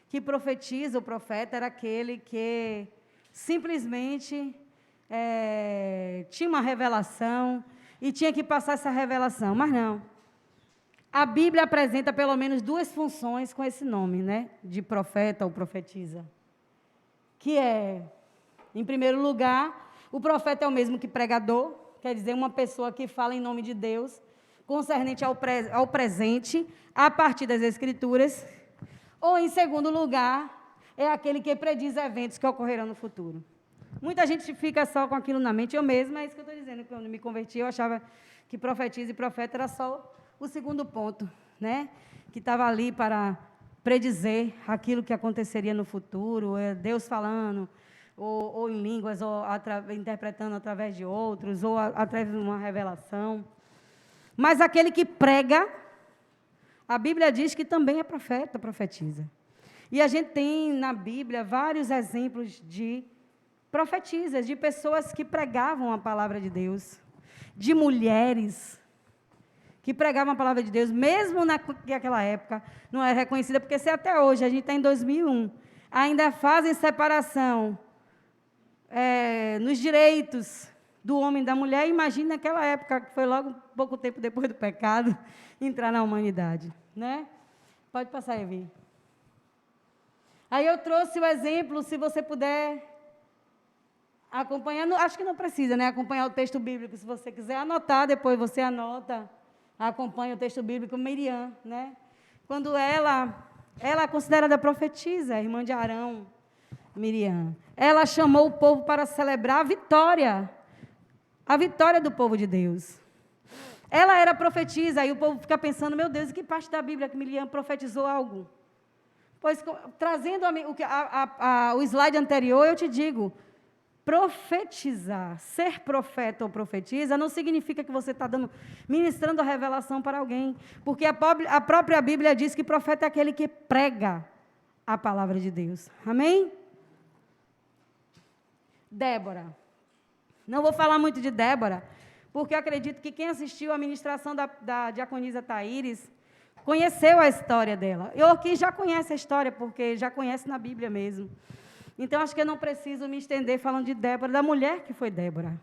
que profetiza, o profeta, era aquele que simplesmente tinha uma revelação e tinha que passar essa revelação, mas não. A Bíblia apresenta pelo menos 2 funções com esse nome, né, de profeta ou profetiza, que é, em primeiro lugar, o profeta é o mesmo que pregador, quer dizer, uma pessoa que fala em nome de Deus, concernente ao presente, a partir das Escrituras, ou, em segundo lugar, é aquele que prediz eventos que ocorrerão no futuro. Muita gente fica só com aquilo na mente. Eu mesma, é isso que eu estou dizendo, quando me converti, eu achava que profetiza e profeta era só o segundo ponto, né? Que estava ali para predizer aquilo que aconteceria no futuro, Deus falando, ou em línguas, ou interpretando através de outros, ou através de uma revelação. Mas aquele que prega, a Bíblia diz que também é profeta, profetiza. E a gente tem na Bíblia vários exemplos de profetisas, de pessoas que pregavam a palavra de Deus, de mulheres que pregavam a palavra de Deus, mesmo naquela época, não era reconhecida, porque se até hoje, a gente está em 2001, ainda fazem separação nos direitos do homem e da mulher, imagina naquela época, que foi logo pouco tempo depois do pecado, entrar na humanidade, né? Pode passar, Evi. Aí eu trouxe o exemplo, se você puder acompanhar, acho que não precisa, né, acompanhar o texto bíblico, se você quiser anotar, depois você anota, acompanha o texto bíblico, Miriam, né? Quando ela é considerada profetisa, irmã de Arão, Miriam. Ela chamou o povo para celebrar a vitória do povo de Deus. Ela era profetisa, aí o povo fica pensando, meu Deus, em que parte da Bíblia que Miriam profetizou algo? Pois, trazendo o slide anterior, eu te digo, profetizar, ser profeta ou profetiza, não significa que você está ministrando a revelação para alguém, porque a própria Bíblia diz que profeta é aquele que prega a palavra de Deus. Amém? Débora. Não vou falar muito de Débora, porque eu acredito que quem assistiu à ministração da diaconisa Taíris conheceu a história dela. Eu aqui já conheço a história, porque já conhece na Bíblia mesmo. Então, acho que eu não preciso me estender falando de Débora, da mulher que foi Débora.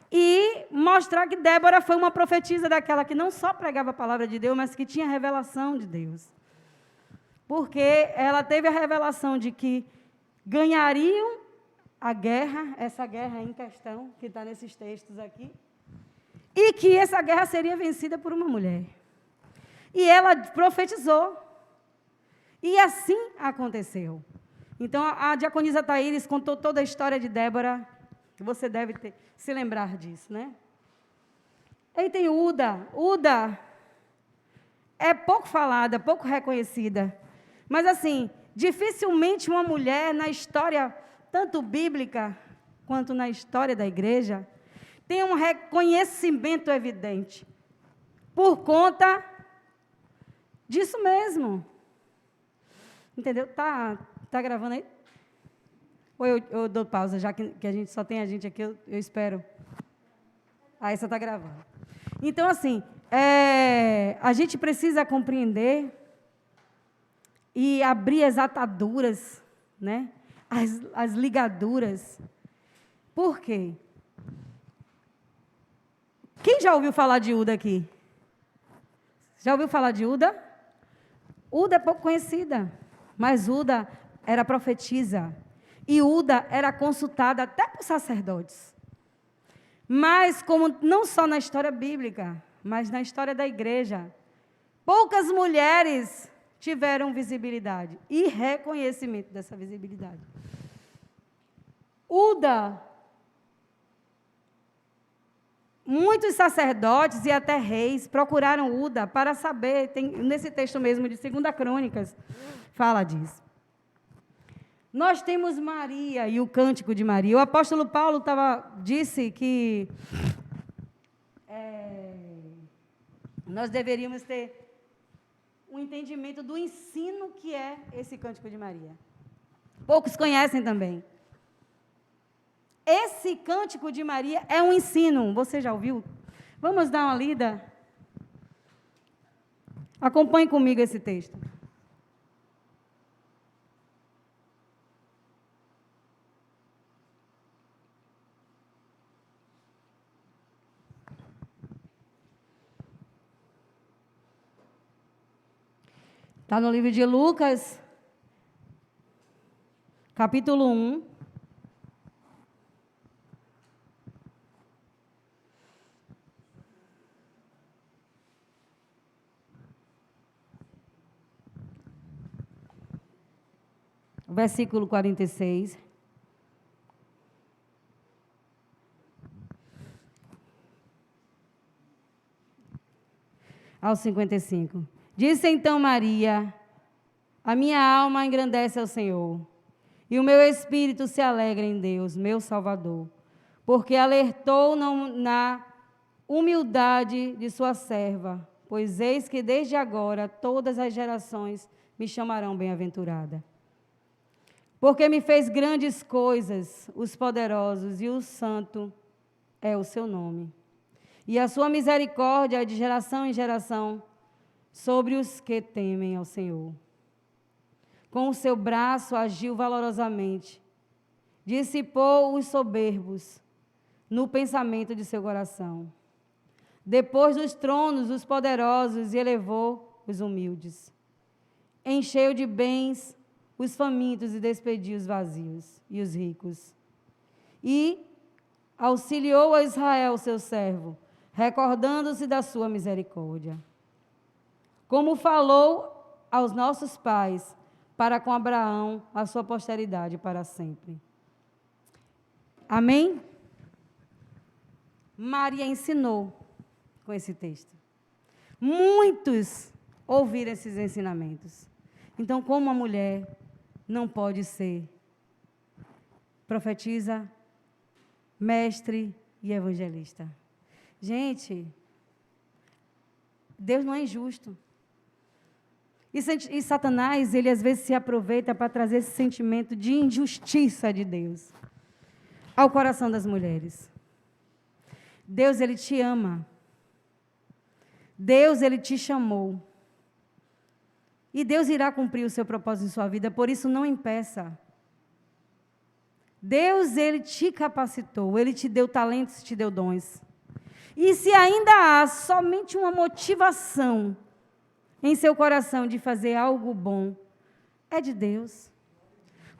E mostrar que Débora foi uma profetisa daquela que não só pregava a palavra de Deus, mas que tinha a revelação de Deus. Porque ela teve a revelação de que ganhariam a guerra, essa guerra em questão, que está nesses textos aqui, e que essa guerra seria vencida por uma mulher. E ela profetizou. E assim aconteceu. Então, a diaconisa Taíris contou toda a história de Débora, você deve se lembrar disso, né? Aí tem Uda. Uda é pouco falada, pouco reconhecida. Mas, assim, dificilmente uma mulher na história, tanto bíblica quanto na história da igreja, tem um reconhecimento evidente. Por conta disso mesmo. Entendeu? Está gravando aí? Ou eu dou pausa, já que a gente só tem a gente aqui, eu espero. Ah, essa está gravando. Então, assim, a gente precisa compreender e abrir as ataduras, né? As ligaduras. Por quê? Quem já ouviu falar de Uda aqui? Já ouviu falar de Uda? Uda é pouco conhecida, mas Uda era profetisa. E Uda era consultada até por sacerdotes. Mas, como não só na história bíblica, mas na história da igreja, poucas mulheres tiveram visibilidade e reconhecimento dessa visibilidade. Uda, muitos sacerdotes e até reis procuraram Uda para saber, nesse texto mesmo de 2 Crônicas, fala disso. Nós temos Maria e o cântico de Maria. O apóstolo Paulo disse que nós deveríamos ter um entendimento do ensino que é esse cântico de Maria. Poucos conhecem também. Esse cântico de Maria é um ensino. Você já ouviu? Vamos dar uma lida? Acompanhe comigo esse texto. Está no livro de Lucas, capítulo 1. Versículo 46. Ao 55. Disse então Maria: a minha alma engrandece ao Senhor, e o meu espírito se alegra em Deus, meu Salvador, porque alertou na humildade de sua serva, pois eis que desde agora todas as gerações me chamarão bem-aventurada. Porque me fez grandes coisas, os poderosos, e o santo é o seu nome. E a sua misericórdia é de geração em geração sobre os que temem ao Senhor. Com o seu braço agiu valorosamente, dissipou os soberbos no pensamento de seu coração. Depois dos tronos, os poderosos, e elevou os humildes. Encheu de bens os famintos e despediu os vazios e os ricos. E auxiliou a Israel, seu servo, recordando-se da sua misericórdia. Como falou aos nossos pais, para com Abraão, a sua posteridade para sempre. Amém? Maria ensinou com esse texto. Muitos ouviram esses ensinamentos. Então, como uma mulher não pode ser profetisa, mestre e evangelista? Gente, Deus não é injusto. E Satanás, ele às vezes se aproveita para trazer esse sentimento de injustiça de Deus ao coração das mulheres. Deus, ele te ama. Deus, ele te chamou. E Deus irá cumprir o seu propósito em sua vida, por isso não impeça. Deus, ele te capacitou, ele te deu talentos, te deu dons. E se ainda há somente uma motivação em seu coração de fazer algo bom, é de Deus.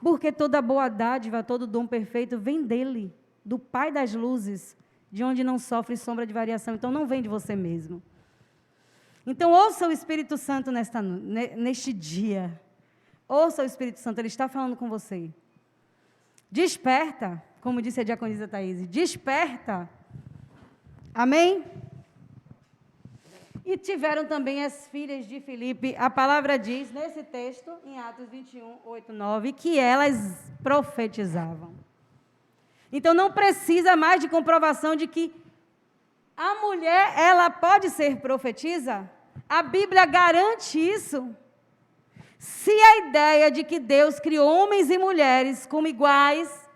Porque toda boa dádiva, todo dom perfeito vem dele, do Pai das luzes, de onde não sofre sombra de variação. Então não vem de você mesmo. Então, ouça o Espírito Santo neste dia. Ouça o Espírito Santo, ele está falando com você. Desperta, como disse a diaconisa Thaís, desperta. Amém? E tiveram também as filhas de Filipe, a palavra diz, nesse texto, em Atos 21, 8, 9, que elas profetizavam. Então, não precisa mais de comprovação de que a mulher, ela pode ser profetisa. A Bíblia garante isso. Se a ideia de que Deus criou homens e mulheres como iguais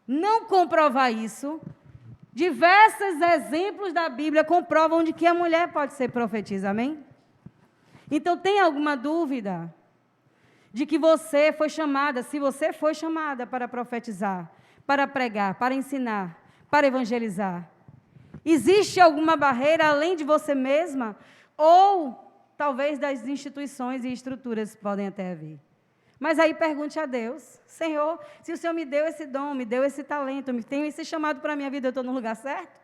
não comprovar isso, diversos exemplos da Bíblia comprovam de que a mulher pode ser profetisa, amém? Então, tem alguma dúvida de que você foi chamada, se você foi chamada para profetizar, para pregar, para ensinar, para evangelizar? Existe alguma barreira além de você mesma? Ou talvez das instituições e estruturas podem até haver. Mas aí pergunte a Deus: Senhor, se o Senhor me deu esse dom, me deu esse talento, me tem esse chamado para a minha vida, eu estou no lugar certo?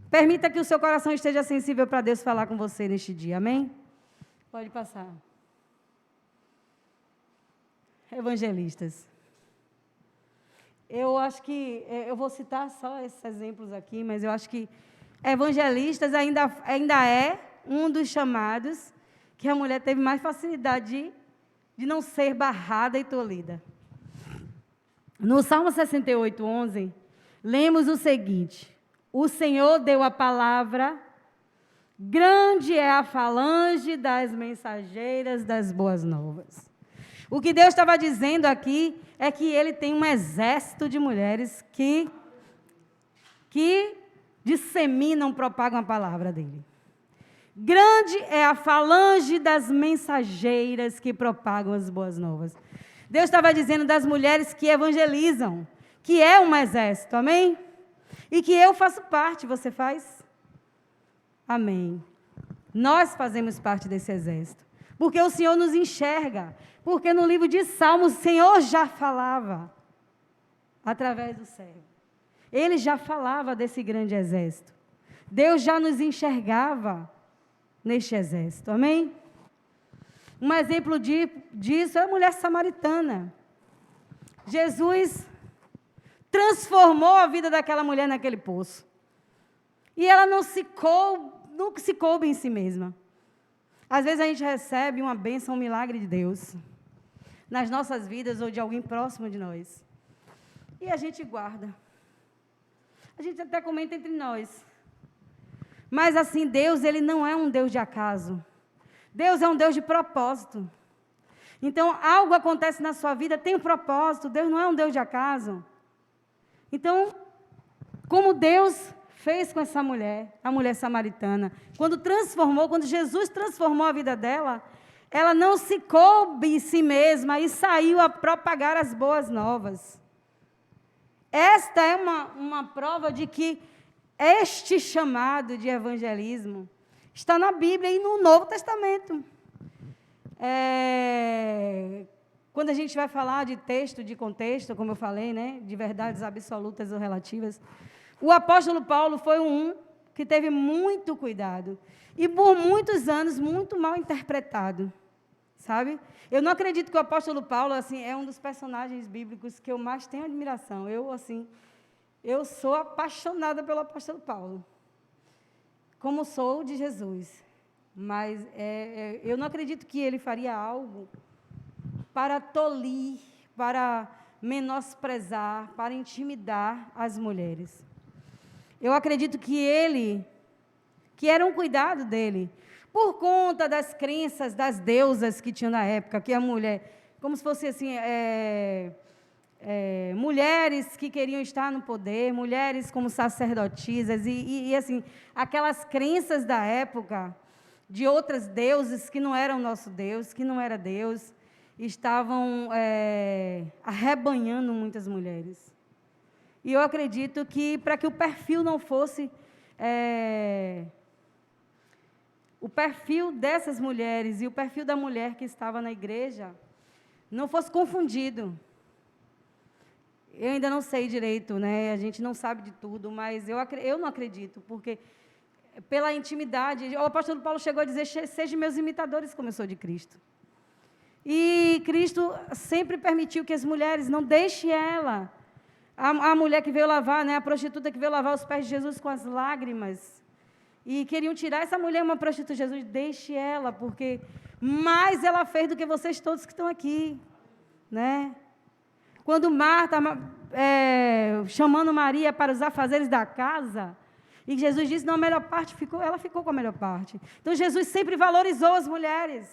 Permita que o seu coração esteja sensível para Deus falar com você neste dia, amém? Pode passar. Evangelistas. Eu acho que, eu vou citar só esses exemplos aqui, mas eu acho que evangelistas ainda é um dos chamados que a mulher teve mais facilidade de não ser barrada e tolhida. No Salmo 68, 11, lemos o seguinte: o Senhor deu a palavra, grande é a falange das mensageiras das boas novas. O que Deus estava dizendo aqui é que Ele tem um exército de mulheres que disseminam, propagam a palavra dEle. Grande é a falange das mensageiras que propagam as boas novas. Deus estava dizendo das mulheres que evangelizam, que é um exército, amém? E que eu faço parte, você faz? Amém. Nós fazemos parte desse exército. Porque o Senhor nos enxerga. Porque no livro de Salmos, o Senhor já falava através do servo. Ele já falava desse grande exército. Deus já nos enxergava neste exército. Amém? Um exemplo disso é a mulher samaritana. Jesus transformou a vida daquela mulher naquele poço. E ela nunca se coube em si mesma. Às vezes a gente recebe uma bênção, um milagre de Deus nas nossas vidas ou de alguém próximo de nós. E a gente guarda. A gente até comenta entre nós. Mas assim, Deus, Ele não é um Deus de acaso. Deus é um Deus de propósito. Então, algo acontece na sua vida, tem um propósito. Deus não é um Deus de acaso. Então, como Deus fez com essa mulher, a mulher samaritana, quando Jesus transformou a vida dela, ela não se coube em si mesma e saiu a propagar as boas novas. Esta é uma prova de que este chamado de evangelismo está na Bíblia e no Novo Testamento. Quando a gente vai falar de texto, de contexto, como eu falei, né, de verdades absolutas ou relativas, o apóstolo Paulo foi um que teve muito cuidado e por muitos anos muito mal interpretado, sabe? Eu não acredito que o apóstolo Paulo assim, é um dos personagens bíblicos que eu mais tenho admiração. Eu sou apaixonada pelo apóstolo Paulo, como sou de Jesus. Mas eu não acredito que ele faria algo para tolir, para menosprezar, para intimidar as mulheres. Eu acredito que era um cuidado dele, por conta das crenças das deusas que tinham na época, que a mulher, como se fosse assim, mulheres que queriam estar no poder, mulheres como sacerdotisas, e assim, aquelas crenças da época, de outras deuses que não eram nosso Deus, que não era Deus, estavam arrebanhando muitas mulheres. E eu acredito que, para que o perfil não fosse... o perfil dessas mulheres e o perfil da mulher que estava na igreja não fosse confundido. Eu ainda não sei direito, né? A gente não sabe de tudo, mas eu não acredito, porque pela intimidade, o apóstolo Paulo chegou a dizer, sejam meus imitadores como eu sou de Cristo. E Cristo sempre permitiu que as mulheres, não deixe ela, a mulher que veio lavar, né, a prostituta que veio lavar os pés de Jesus com as lágrimas, e queriam tirar essa mulher, uma prostituta, Jesus, deixe ela, porque mais ela fez do que vocês todos que estão aqui, né? Quando Marta, chamando Maria para os afazeres da casa, e Jesus disse, não, a melhor parte ela ficou com a melhor parte. Então, Jesus sempre valorizou as mulheres.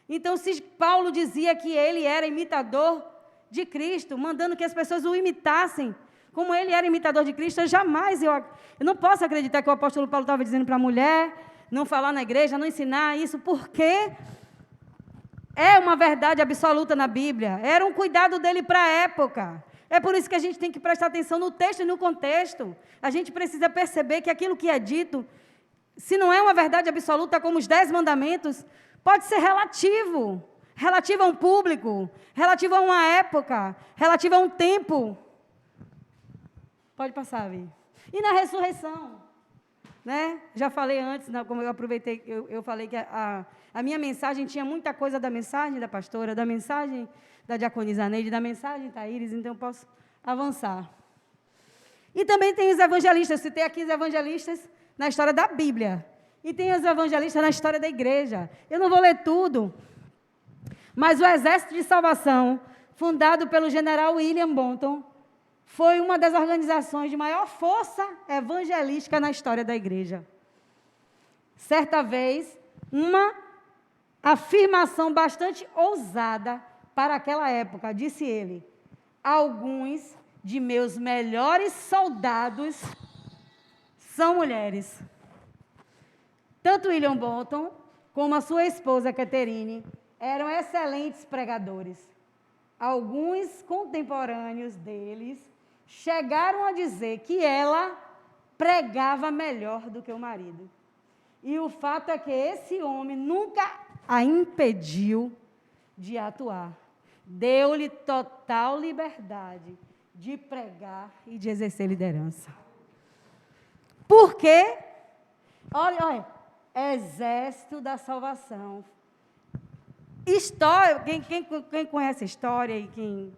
Então, se Paulo dizia que ele era imitador de Cristo, mandando que as pessoas o imitassem, como ele era imitador de Cristo, eu não posso acreditar que o apóstolo Paulo estava dizendo para a mulher não falar na igreja, não ensinar isso, porque é uma verdade absoluta na Bíblia, era um cuidado dele para a época. É por isso que a gente tem que prestar atenção no texto e no contexto. A gente precisa perceber que aquilo que é dito, se não é uma verdade absoluta, como os 10 mandamentos, pode ser relativo a um público, relativo a uma época, relativo a um tempo. Pode passar, Vi. E na ressurreição, né? Já falei antes, como eu aproveitei, eu falei que a minha mensagem tinha muita coisa da mensagem da pastora, da mensagem da diaconisa Neide, da mensagem Thaíris, então eu posso avançar. E também tem os evangelistas, citei aqui os evangelistas na história da Bíblia, e tem os evangelistas na história da igreja. Eu não vou ler tudo, mas o Exército de Salvação, fundado pelo general William Bonton, foi uma das organizações de maior força evangelística na história da igreja. Certa vez, uma afirmação bastante ousada para aquela época, disse ele, alguns de meus melhores soldados são mulheres. Tanto William Bonton como a sua esposa, Catherine, eram excelentes pregadores. Alguns contemporâneos deles chegaram a dizer que ela pregava melhor do que o marido. E o fato é que esse homem nunca a impediu de atuar. Deu-lhe total liberdade de pregar e de exercer liderança. Por quê? Olha, exército da salvação. História, quem conhece a história e quem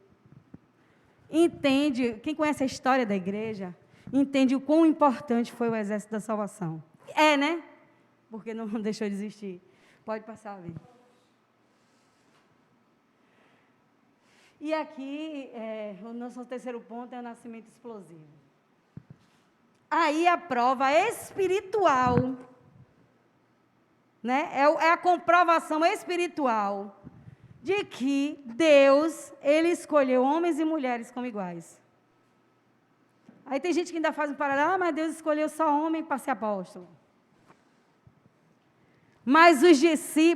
entende, quem conhece a história da igreja, entende o quão importante foi o exército da salvação. É, né? Porque não deixou de existir. Pode passar, Vim. E aqui, o nosso terceiro ponto é o nascimento explosivo. Aí a prova espiritual, né? É a comprovação espiritual de que Deus, Ele escolheu homens e mulheres como iguais. Aí tem gente que ainda faz um paralelo, mas Deus escolheu só homem para ser apóstolo. Mas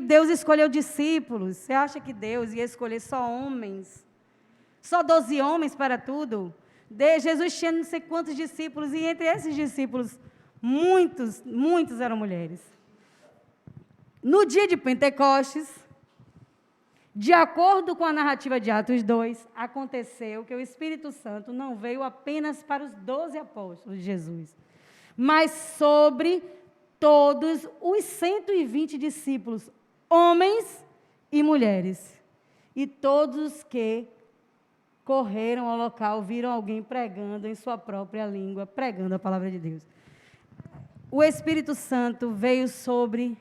Deus escolheu discípulos. Você acha que Deus ia escolher só homens? Só 12 homens para tudo? Jesus tinha não sei quantos discípulos, e entre esses discípulos, muitos eram mulheres. No dia de Pentecostes, de acordo com a narrativa de Atos 2, aconteceu que o Espírito Santo não veio apenas para os 12 apóstolos de Jesus, mas sobre todos os 120 discípulos, homens e mulheres. E todos que correram ao local, viram alguém pregando em sua própria língua, pregando a palavra de Deus. O Espírito Santo veio sobre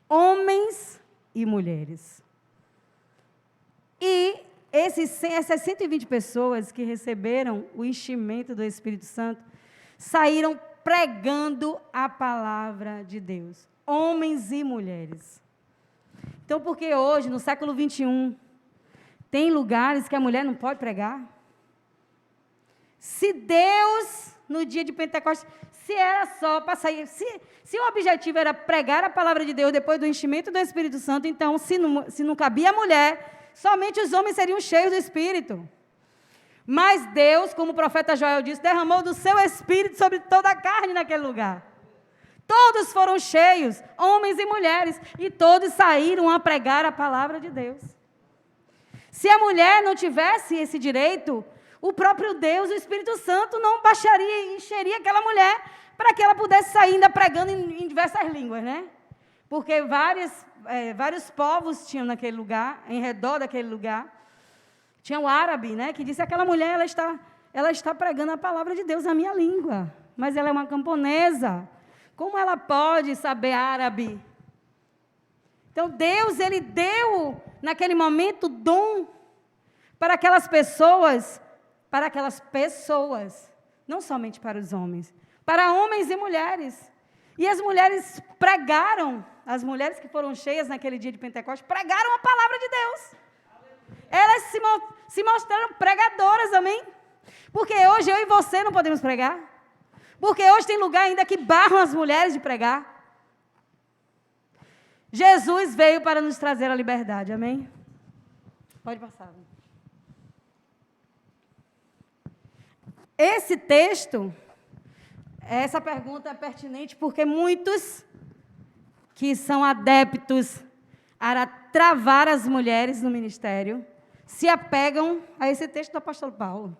homens e mulheres. E essas 120 pessoas que receberam o enchimento do Espírito Santo saíram pregando a palavra de Deus. Homens e mulheres. Então, porque hoje, no século 21, tem lugares que a mulher não pode pregar? Se Deus, no dia de Pentecostes, se era só para sair, se o objetivo era pregar a palavra de Deus depois do enchimento do Espírito Santo, então, se não cabia a mulher, somente os homens seriam cheios do Espírito. Mas Deus, como o profeta Joel disse, derramou do seu Espírito sobre toda a carne naquele lugar. Todos foram cheios, homens e mulheres, e todos saíram a pregar a palavra de Deus. Se a mulher não tivesse esse direito, o próprio Deus, o Espírito Santo, não baixaria e encheria aquela mulher para que ela pudesse sair ainda pregando em diversas línguas, né? Porque vários povos tinham naquele lugar, em redor daquele lugar. Tinha o árabe, né, que disse, aquela mulher, ela está pregando a palavra de Deus na minha língua, mas ela é uma camponesa. Como ela pode saber árabe? Então, Deus, Ele deu, naquele momento, dom para aquelas pessoas, não somente para os homens, para homens e mulheres. E as mulheres pregaram, as mulheres que foram cheias naquele dia de Pentecostes, pregaram a palavra de Deus. Elas se mostraram pregadoras, amém? Porque hoje eu e você não podemos pregar. Porque hoje tem lugar ainda que barram as mulheres de pregar. Jesus veio para nos trazer a liberdade, amém? Pode passar. Esse texto, essa pergunta é pertinente porque muitos que são adeptos a travar as mulheres no ministério se apegam a esse texto do apóstolo Paulo.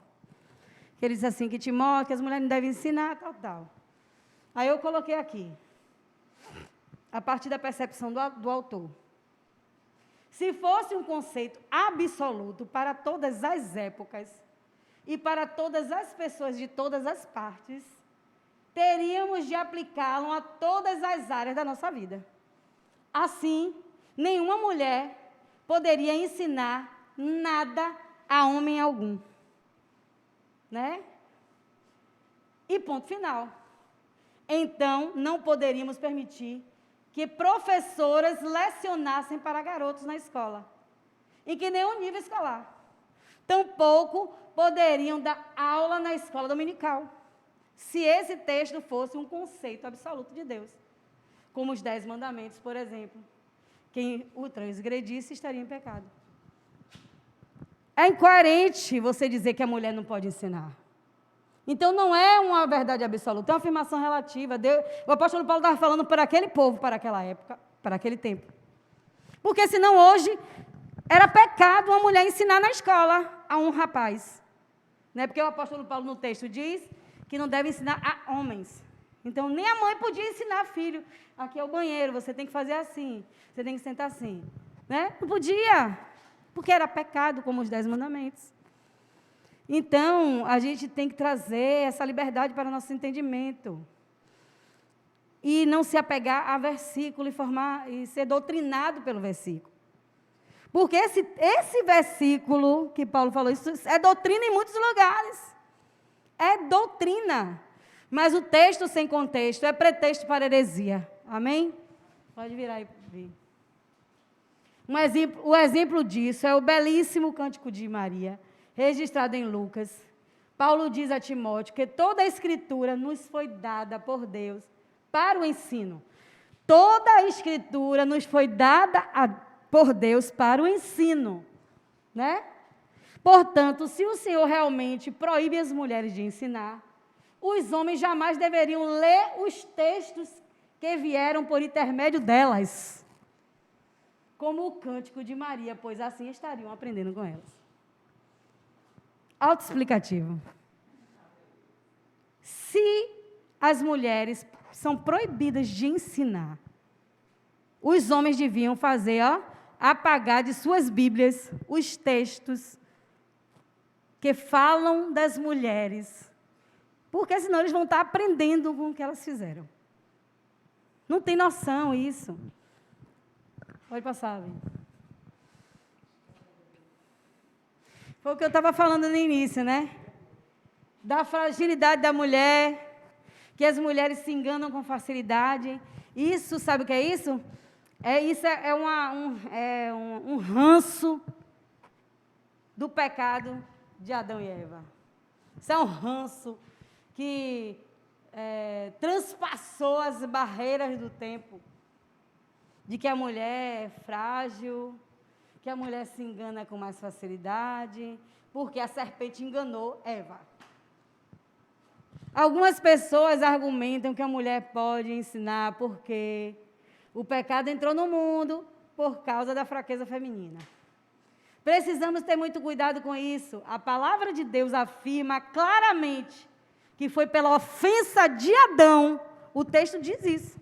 Que ele diz assim, que Timóteo, que as mulheres não devem ensinar, tal. Aí eu coloquei aqui, a partir da percepção do autor. Se fosse um conceito absoluto para todas as épocas e para todas as pessoas de todas as partes, teríamos de aplicá-lo a todas as áreas da nossa vida. Assim, nenhuma mulher poderia ensinar nada a homem algum. Né? E ponto final. Então, não poderíamos permitir que professoras lecionassem para garotos na escola, em que nenhum nível escolar. Tampouco poderiam dar aula na escola dominical, se esse texto fosse um conceito absoluto de Deus, como os 10 mandamentos, por exemplo. Quem o transgredisse estaria em pecado. É incoerente você dizer que a mulher não pode ensinar. Então, não é uma verdade absoluta, é uma afirmação relativa. O apóstolo Paulo estava falando para aquele povo, para aquela época, para aquele tempo. Porque senão hoje era pecado uma mulher ensinar na escola a um rapaz. Né? Porque o apóstolo Paulo no texto diz que não deve ensinar a homens. Então, nem a mãe podia ensinar filho. Aqui é o banheiro, você tem que fazer assim, você tem que sentar assim. Né? Não podia, porque era pecado, como os 10 mandamentos. Então, a gente tem que trazer essa liberdade para o nosso entendimento. E não se apegar a versículo e ser doutrinado pelo versículo. Porque esse versículo que Paulo falou, isso é doutrina em muitos lugares. É doutrina. Mas o texto sem contexto é pretexto para heresia. Amém? Pode virar aí. O exemplo disso é o belíssimo Cântico de Maria, registrado em Lucas. Paulo diz a Timóteo que toda a Escritura nos foi dada por Deus para o ensino. Toda a Escritura nos foi dada por Deus para o ensino. Né? Portanto, se o Senhor realmente proíbe as mulheres de ensinar, os homens jamais deveriam ler os textos que vieram por intermédio delas, como o Cântico de Maria, pois assim estariam aprendendo com elas. Autoexplicativo. Se as mulheres são proibidas de ensinar, os homens deviam fazer, apagar de suas Bíblias os textos que falam das mulheres, porque senão eles vão estar aprendendo com o que elas fizeram. Não tem noção isso. Pode passar, Vim. Foi o que eu estava falando no início, né? Da fragilidade da mulher, que as mulheres se enganam com facilidade. Isso, sabe o que é isso? Isso é um ranço do pecado de Adão e Eva. Isso é um ranço que transpassou as barreiras do tempo, de que a mulher é frágil, que a mulher se engana com mais facilidade, porque a serpente enganou Eva. Algumas pessoas argumentam que a mulher pode ensinar porque o pecado entrou no mundo por causa da fraqueza feminina. Precisamos ter muito cuidado com isso. A palavra de Deus afirma claramente que foi pela ofensa de Adão. O texto diz isso.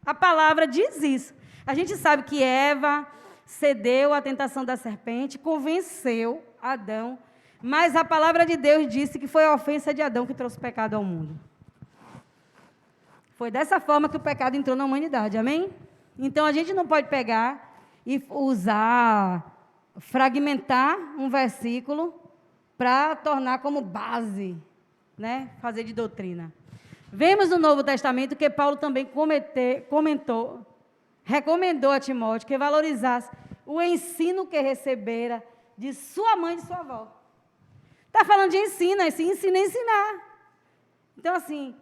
A palavra diz isso. A gente sabe que Eva cedeu à tentação da serpente, convenceu Adão, mas a palavra de Deus disse que foi a ofensa de Adão que trouxe o pecado ao mundo. Foi dessa forma que o pecado entrou na humanidade, amém? Então, a gente não pode pegar e fragmentar um versículo para tornar como base, né? Fazer de doutrina. Vemos no Novo Testamento que Paulo também recomendou a Timóteo que valorizasse o ensino que recebera de sua mãe e de sua avó. Está falando de ensino a ensinar. Então, assim,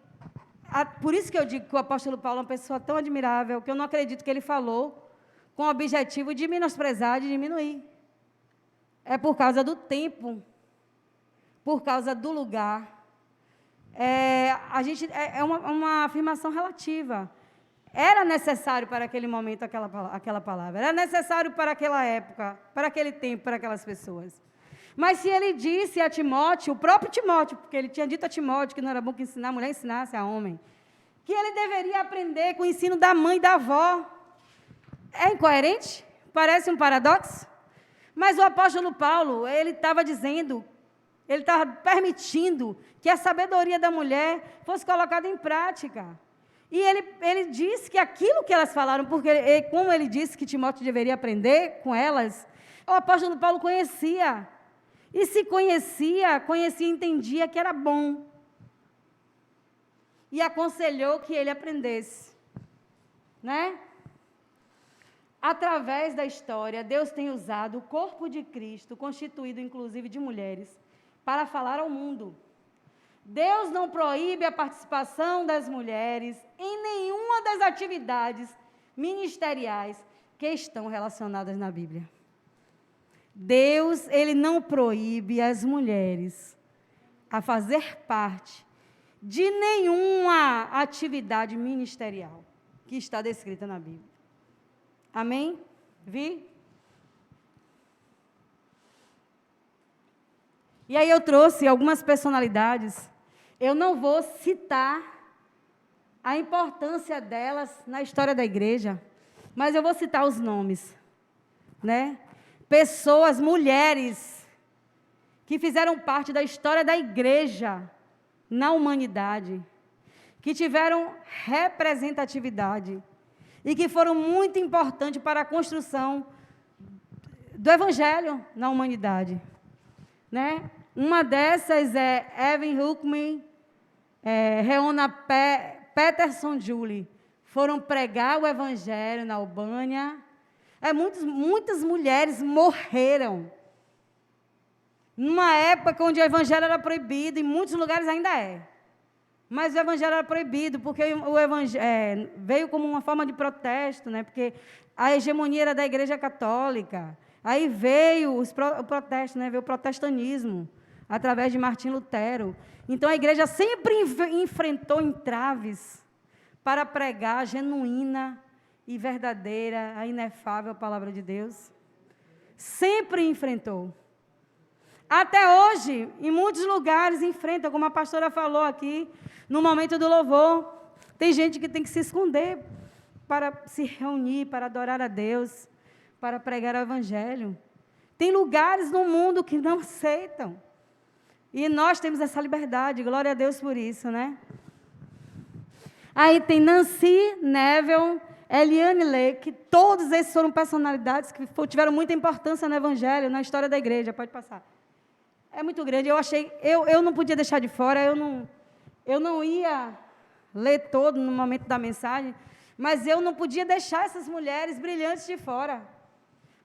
por isso que eu digo que o apóstolo Paulo é uma pessoa tão admirável, que eu não acredito que ele falou com o objetivo de menosprezar, de diminuir. É por causa do tempo, por causa do lugar. É uma afirmação relativa. Era necessário para aquele momento aquela palavra. Era necessário para aquela época, para aquele tempo, para aquelas pessoas. Mas se ele disse a Timóteo, o próprio Timóteo, porque ele tinha dito a Timóteo que não era bom que a mulher ensinasse a homem, que ele deveria aprender com o ensino da mãe e da avó. É incoerente? Parece um paradoxo? Mas o apóstolo Paulo, ele estava dizendo, ele estava permitindo que a sabedoria da mulher fosse colocada em prática. E ele disse que aquilo que elas falaram, porque como ele disse que Timóteo deveria aprender com elas, o apóstolo Paulo conhecia. E se conhecia e entendia que era bom. E aconselhou que ele aprendesse. Né? Através da história, Deus tem usado o corpo de Cristo, constituído inclusive de mulheres, para falar ao mundo. Deus não proíbe a participação das mulheres em nenhuma das atividades ministeriais que estão relacionadas na Bíblia. Deus, ele não proíbe as mulheres a fazer parte de nenhuma atividade ministerial que está descrita na Bíblia. Amém? Vi? E aí eu trouxe algumas personalidades. Eu não vou citar a importância delas na história da igreja, mas eu vou citar os nomes, né? Pessoas, mulheres, que fizeram parte da história da igreja na humanidade, que tiveram representatividade e que foram muito importantes para a construção do evangelho na humanidade, né? Uma dessas é Evan Huckman, Reona Peterson Julie, foram pregar o evangelho na Albânia. Muitas mulheres morreram numa época onde o evangelho era proibido, em muitos lugares ainda é. Mas o evangelho era proibido, porque o evangelho veio como uma forma de protesto, né? Porque a hegemonia era da Igreja Católica. Aí veio o protesto, né? Veio o protestantismo, através de Martim Lutero. Então, a igreja sempre enfrentou entraves para pregar a genuína e verdadeira, a inefável palavra de Deus. Sempre enfrentou. Até hoje, em muitos lugares, enfrenta, como a pastora falou aqui, no momento do louvor. Tem gente que tem que se esconder para se reunir, para adorar a Deus, para pregar o evangelho. Tem lugares no mundo que não aceitam. E nós temos essa liberdade, glória a Deus por isso, né? Aí tem Nancy Neville, Eliane Lake, todos esses foram personalidades que tiveram muita importância no evangelho, na história da igreja, pode passar. É muito grande, eu não podia deixar de fora, eu não ia ler todo no momento da mensagem, mas eu não podia deixar essas mulheres brilhantes de fora.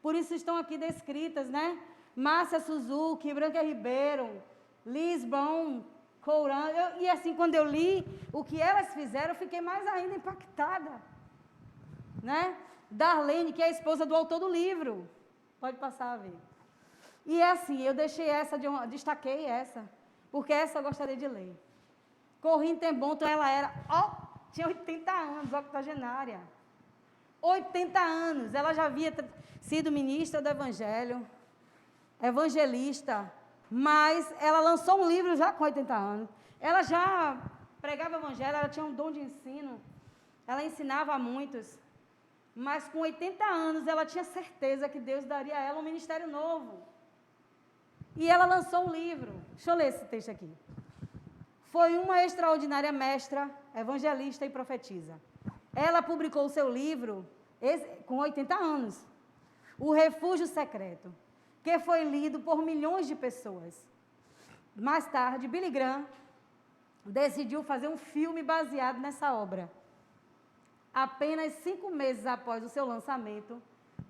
Por isso estão aqui descritas, né? Márcia Suzuki, Branca Ribeiro, Liz Brown, Couran. E assim, quando eu li o que elas fizeram, eu fiquei mais ainda impactada, né? Darlene, que é a esposa do autor do livro. Pode passar a ver. E é assim, eu deixei destaquei essa, porque essa eu gostaria de ler. Corinne ten Boom, ela tinha 80 anos, octogenária. 80 anos, ela já havia sido ministra do Evangelho, evangelista, mas ela lançou um livro já com 80 anos. Ela já pregava o Evangelho, ela tinha um dom de ensino, ela ensinava a muitos, mas com 80 anos ela tinha certeza que Deus daria a ela um ministério novo. E ela lançou um livro. Deixa eu ler esse texto aqui. Foi uma extraordinária mestra, evangelista e profetisa. Ela publicou o seu livro com 80 anos, O Refúgio Secreto, que foi lido por milhões de pessoas. Mais tarde, Billy Graham decidiu fazer um filme baseado nessa obra. Apenas 5 meses após o seu lançamento,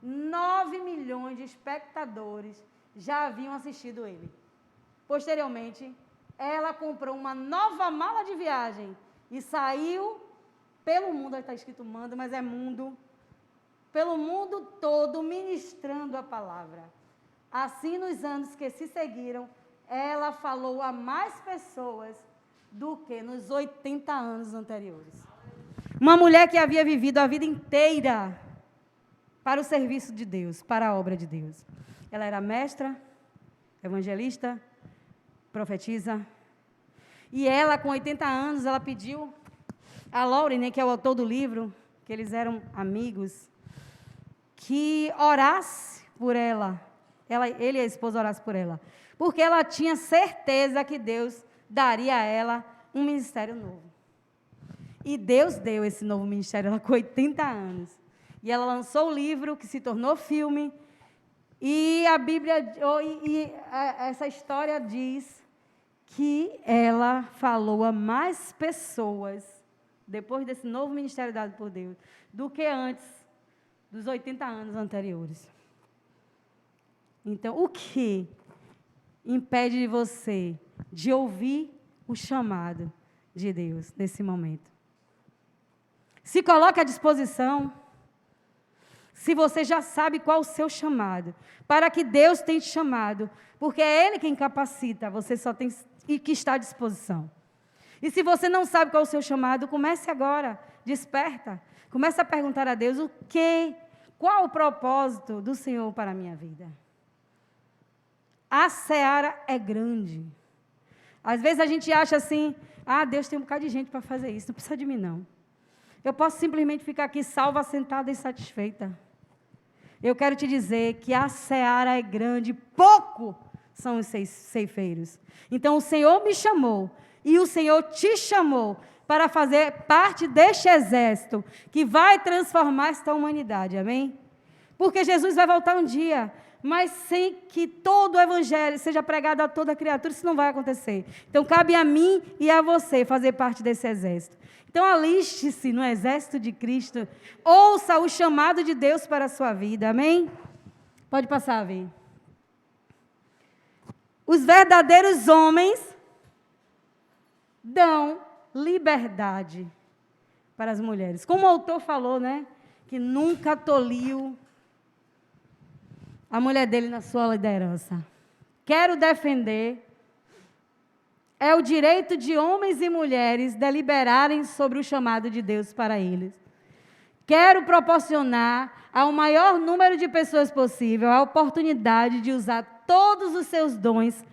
9 milhões de espectadores já haviam assistido ele. Posteriormente, ela comprou uma nova mala de viagem e saiu pelo mundo, está escrito mundo, mas é mundo, pelo mundo todo, ministrando a palavra. Assim, nos anos que se seguiram, ela falou a mais pessoas do que nos 80 anos anteriores. Uma mulher que havia vivido a vida inteira para o serviço de Deus, para a obra de Deus. Ela era mestra, evangelista, profetisa. E ela, com 80 anos, ela pediu a Lauren, né, que é o autor do livro, que eles eram amigos, que orasse por ela. Ele e a esposa orassem por ela. Porque ela tinha certeza que Deus daria a ela um ministério novo. E Deus deu esse novo ministério, ela com 80 anos. E ela lançou o livro, que se tornou filme. E a Bíblia, essa história diz que ela falou a mais pessoas, depois desse novo ministério dado por Deus, do que antes dos 80 anos anteriores. Então, o que impede você de ouvir o chamado de Deus nesse momento? Se coloque à disposição. se você já sabe qual o seu chamado, para que Deus tenha te chamado, porque é Ele quem capacita, você só tem que estar à disposição. E se você não sabe qual é o seu chamado, comece agora, desperta. Comece a perguntar a Deus qual o propósito do Senhor para a minha vida. A seara é grande. Às vezes a gente acha assim, Deus tem um bocado de gente para fazer isso, não precisa de mim não. Eu posso simplesmente ficar aqui salva, sentada e satisfeita. Eu quero te dizer que a seara é grande, pouco são os ceifeiros. Então o Senhor me chamou, e o Senhor te chamou para fazer parte deste exército que vai transformar esta humanidade, amém? Porque Jesus vai voltar um dia, mas sem que todo o evangelho seja pregado a toda criatura, isso não vai acontecer. Então cabe a mim e a você fazer parte desse exército. Então aliste-se no exército de Cristo, ouça o chamado de Deus para a sua vida, amém? Pode passar, vem. Os verdadeiros homens dão liberdade para as mulheres. Como o autor falou, né? Que nunca toliu a mulher dele na sua liderança. Quero defender o direito de homens e mulheres deliberarem sobre o chamado de Deus para eles. Quero proporcionar ao maior número de pessoas possível a oportunidade de usar todos os seus dons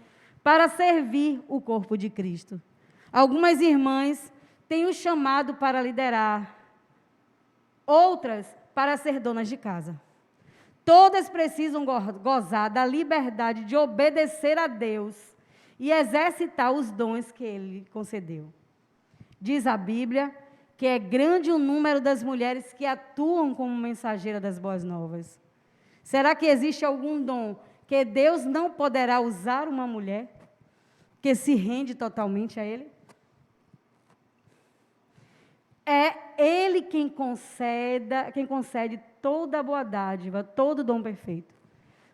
para servir o corpo de Cristo. Algumas irmãs têm o chamado para liderar, outras para ser donas de casa. Todas precisam gozar da liberdade de obedecer a Deus e exercitar os dons que Ele concedeu. Diz a Bíblia que é grande o número das mulheres que atuam como mensageira das boas novas. Será que existe algum dom que Deus não poderá usar uma mulher que se rende totalmente a Ele? É Ele quem concede toda a boa dádiva, todo dom perfeito.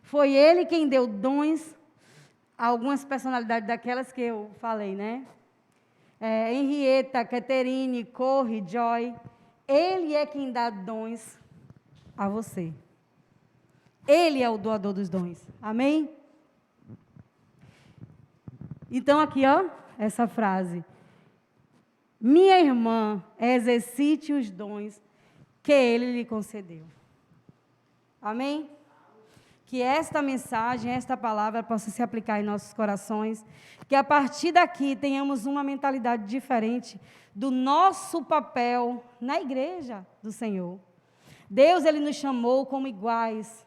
Foi Ele quem deu dons a algumas personalidades daquelas que eu falei, né? Henrietta, Caterine, Corre, Joy. Ele é quem dá dons a você. Ele é o doador dos dons. Amém? Então, aqui, essa frase. Minha irmã, exercite os dons que Ele lhe concedeu. Amém? Que esta mensagem, esta palavra possa se aplicar em nossos corações, que a partir daqui tenhamos uma mentalidade diferente do nosso papel na igreja do Senhor. Deus, Ele nos chamou como iguais.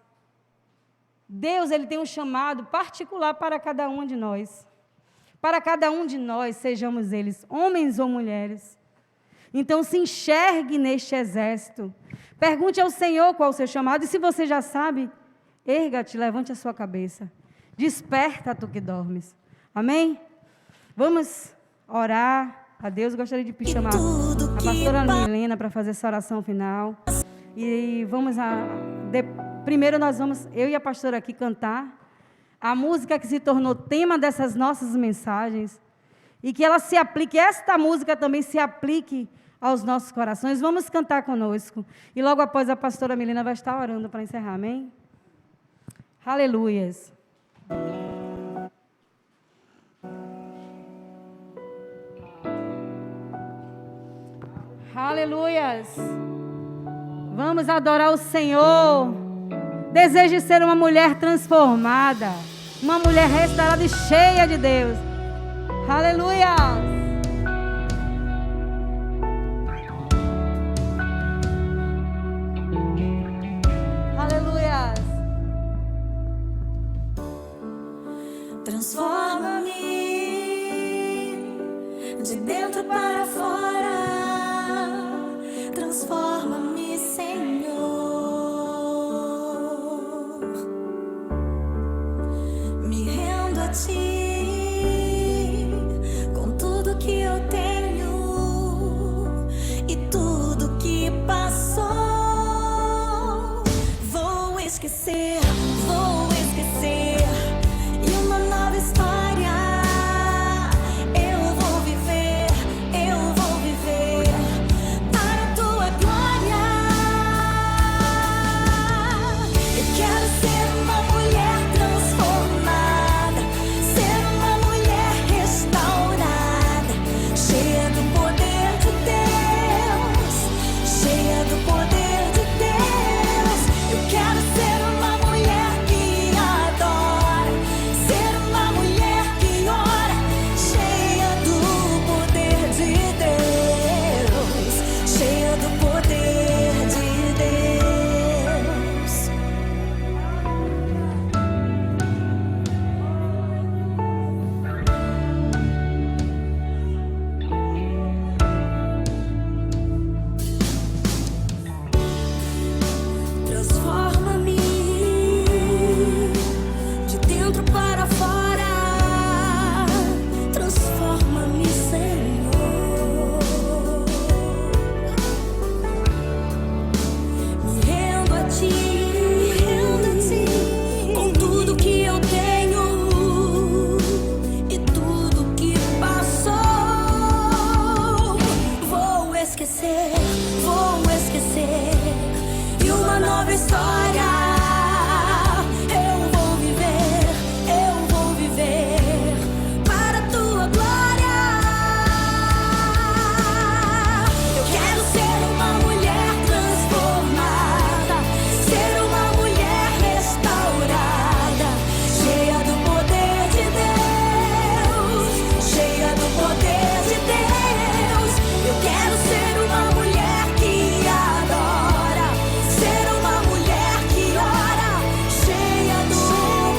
Deus, Ele tem um chamado particular para cada um de nós. Para cada um de nós, sejamos eles homens ou mulheres. Então, se enxergue neste exército. Pergunte ao Senhor qual é o seu chamado. E se você já sabe, erga-te, levante a sua cabeça. Desperta, tu que dormes. Amém? Vamos orar a Deus. Gostaria de chamar a pastora Milena para fazer essa oração final. E primeiro nós vamos, eu e a pastora aqui, cantar a música que se tornou tema dessas nossas mensagens, e que ela se aplique, esta música também se aplique aos nossos corações. Vamos cantar conosco, e logo após a pastora Milena vai estar orando para encerrar, amém? Aleluias. Aleluias. Vamos adorar o Senhor. Desejo ser uma mulher transformada, uma mulher restaurada e cheia de Deus. Aleluia! Aleluia! Transforma-me de dentro para fora. Transforma-me, Senhor. Ti, com tudo que eu tenho e tudo que passou, vou esquecer e uma nova história eu vou viver, eu vou esquecer, vou esquecer. E uma nova história eu vou viver para a tua glória. Eu quero ser uma mulher transformada, ser uma mulher restaurada, cheia do poder de Deus, cheia do poder de Deus. Eu quero ser uma mulher que adora, ser uma mulher que ora, cheia do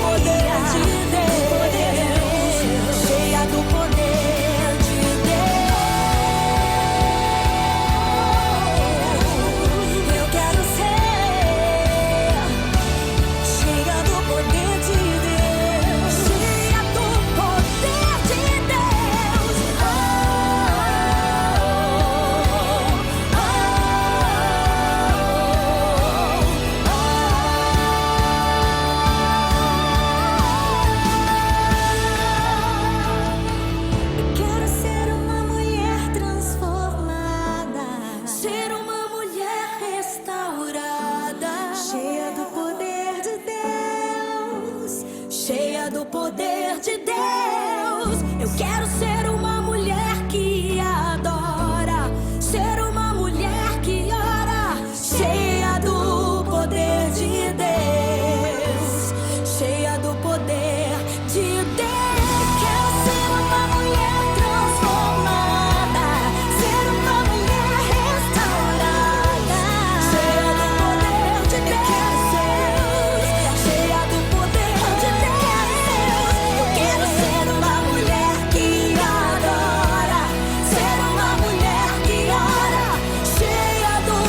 poder de Deus, cheia do poder de Deus. Eu quero ser cheia do poder de Deus, cheia do poder de Deus. Eu quero ser uma mulher transformada, ser uma mulher restaurada, cheia do poder de Deus, cheia do poder de Deus. Eu quero ser uma mulher que adora, ser uma mulher que ora, cheia do poder de Deus, cheia do poder de Deus. Quero ser uma mulher transformada, ser uma mulher restaurada, cheia do poder de Deus, cheia do poder de Deus. Eu quero ser uma mulher que adora, ser uma mulher que ora, cheia do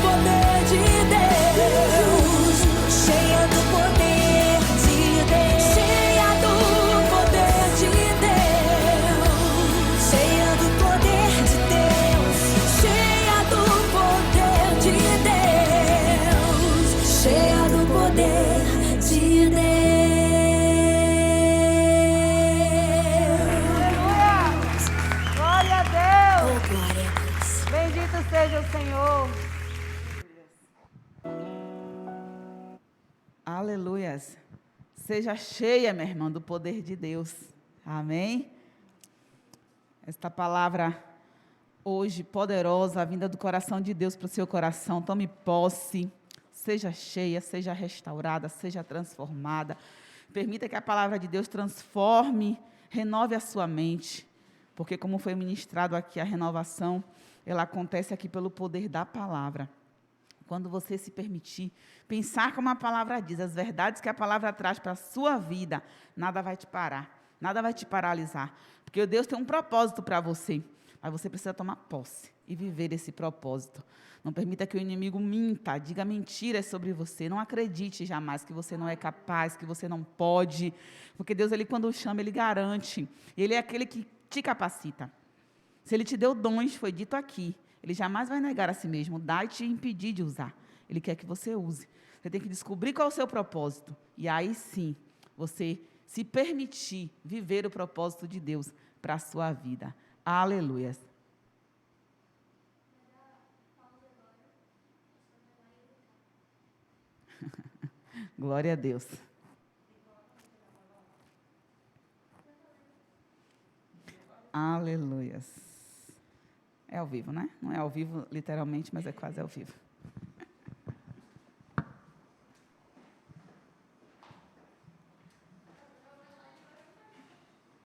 poder de Deus, cheia do poder de Deus, cheia do poder de Deus, cheia do poder de Deus, cheia do poder de Deus, cheia do poder de Deus. Glória a Deus! Oh, glória a Deus. Bendito seja o Senhor. Aleluias. Seja cheia, minha irmã, do poder de Deus. Amém? Esta palavra hoje poderosa, vinda do coração de Deus para o seu coração. Tome posse. Seja cheia, seja restaurada, seja transformada. Permita que a palavra de Deus transforme, renove a sua mente. Porque como foi ministrado aqui, a renovação, ela acontece aqui pelo poder da palavra. Quando você se permitir pensar como a palavra diz, as verdades que a palavra traz para a sua vida, nada vai te parar, nada vai te paralisar. Porque Deus tem um propósito para você, mas você precisa tomar posse e viver esse propósito. Não permita que o inimigo minta, diga mentiras sobre você. Não acredite jamais que você não é capaz, que você não pode. Porque Deus, ele, quando chama, ele garante. Ele é aquele que te capacita. Se ele te deu dons, foi dito aqui, ele jamais vai negar a si mesmo, dar e te impedir de usar. Ele quer que você use. Você tem que descobrir qual é o seu propósito. E aí sim, você se permitir viver o propósito de Deus para a sua vida. Aleluia. Glória a Deus. Aleluia. É ao vivo, né? Não é ao vivo literalmente, mas é quase ao vivo.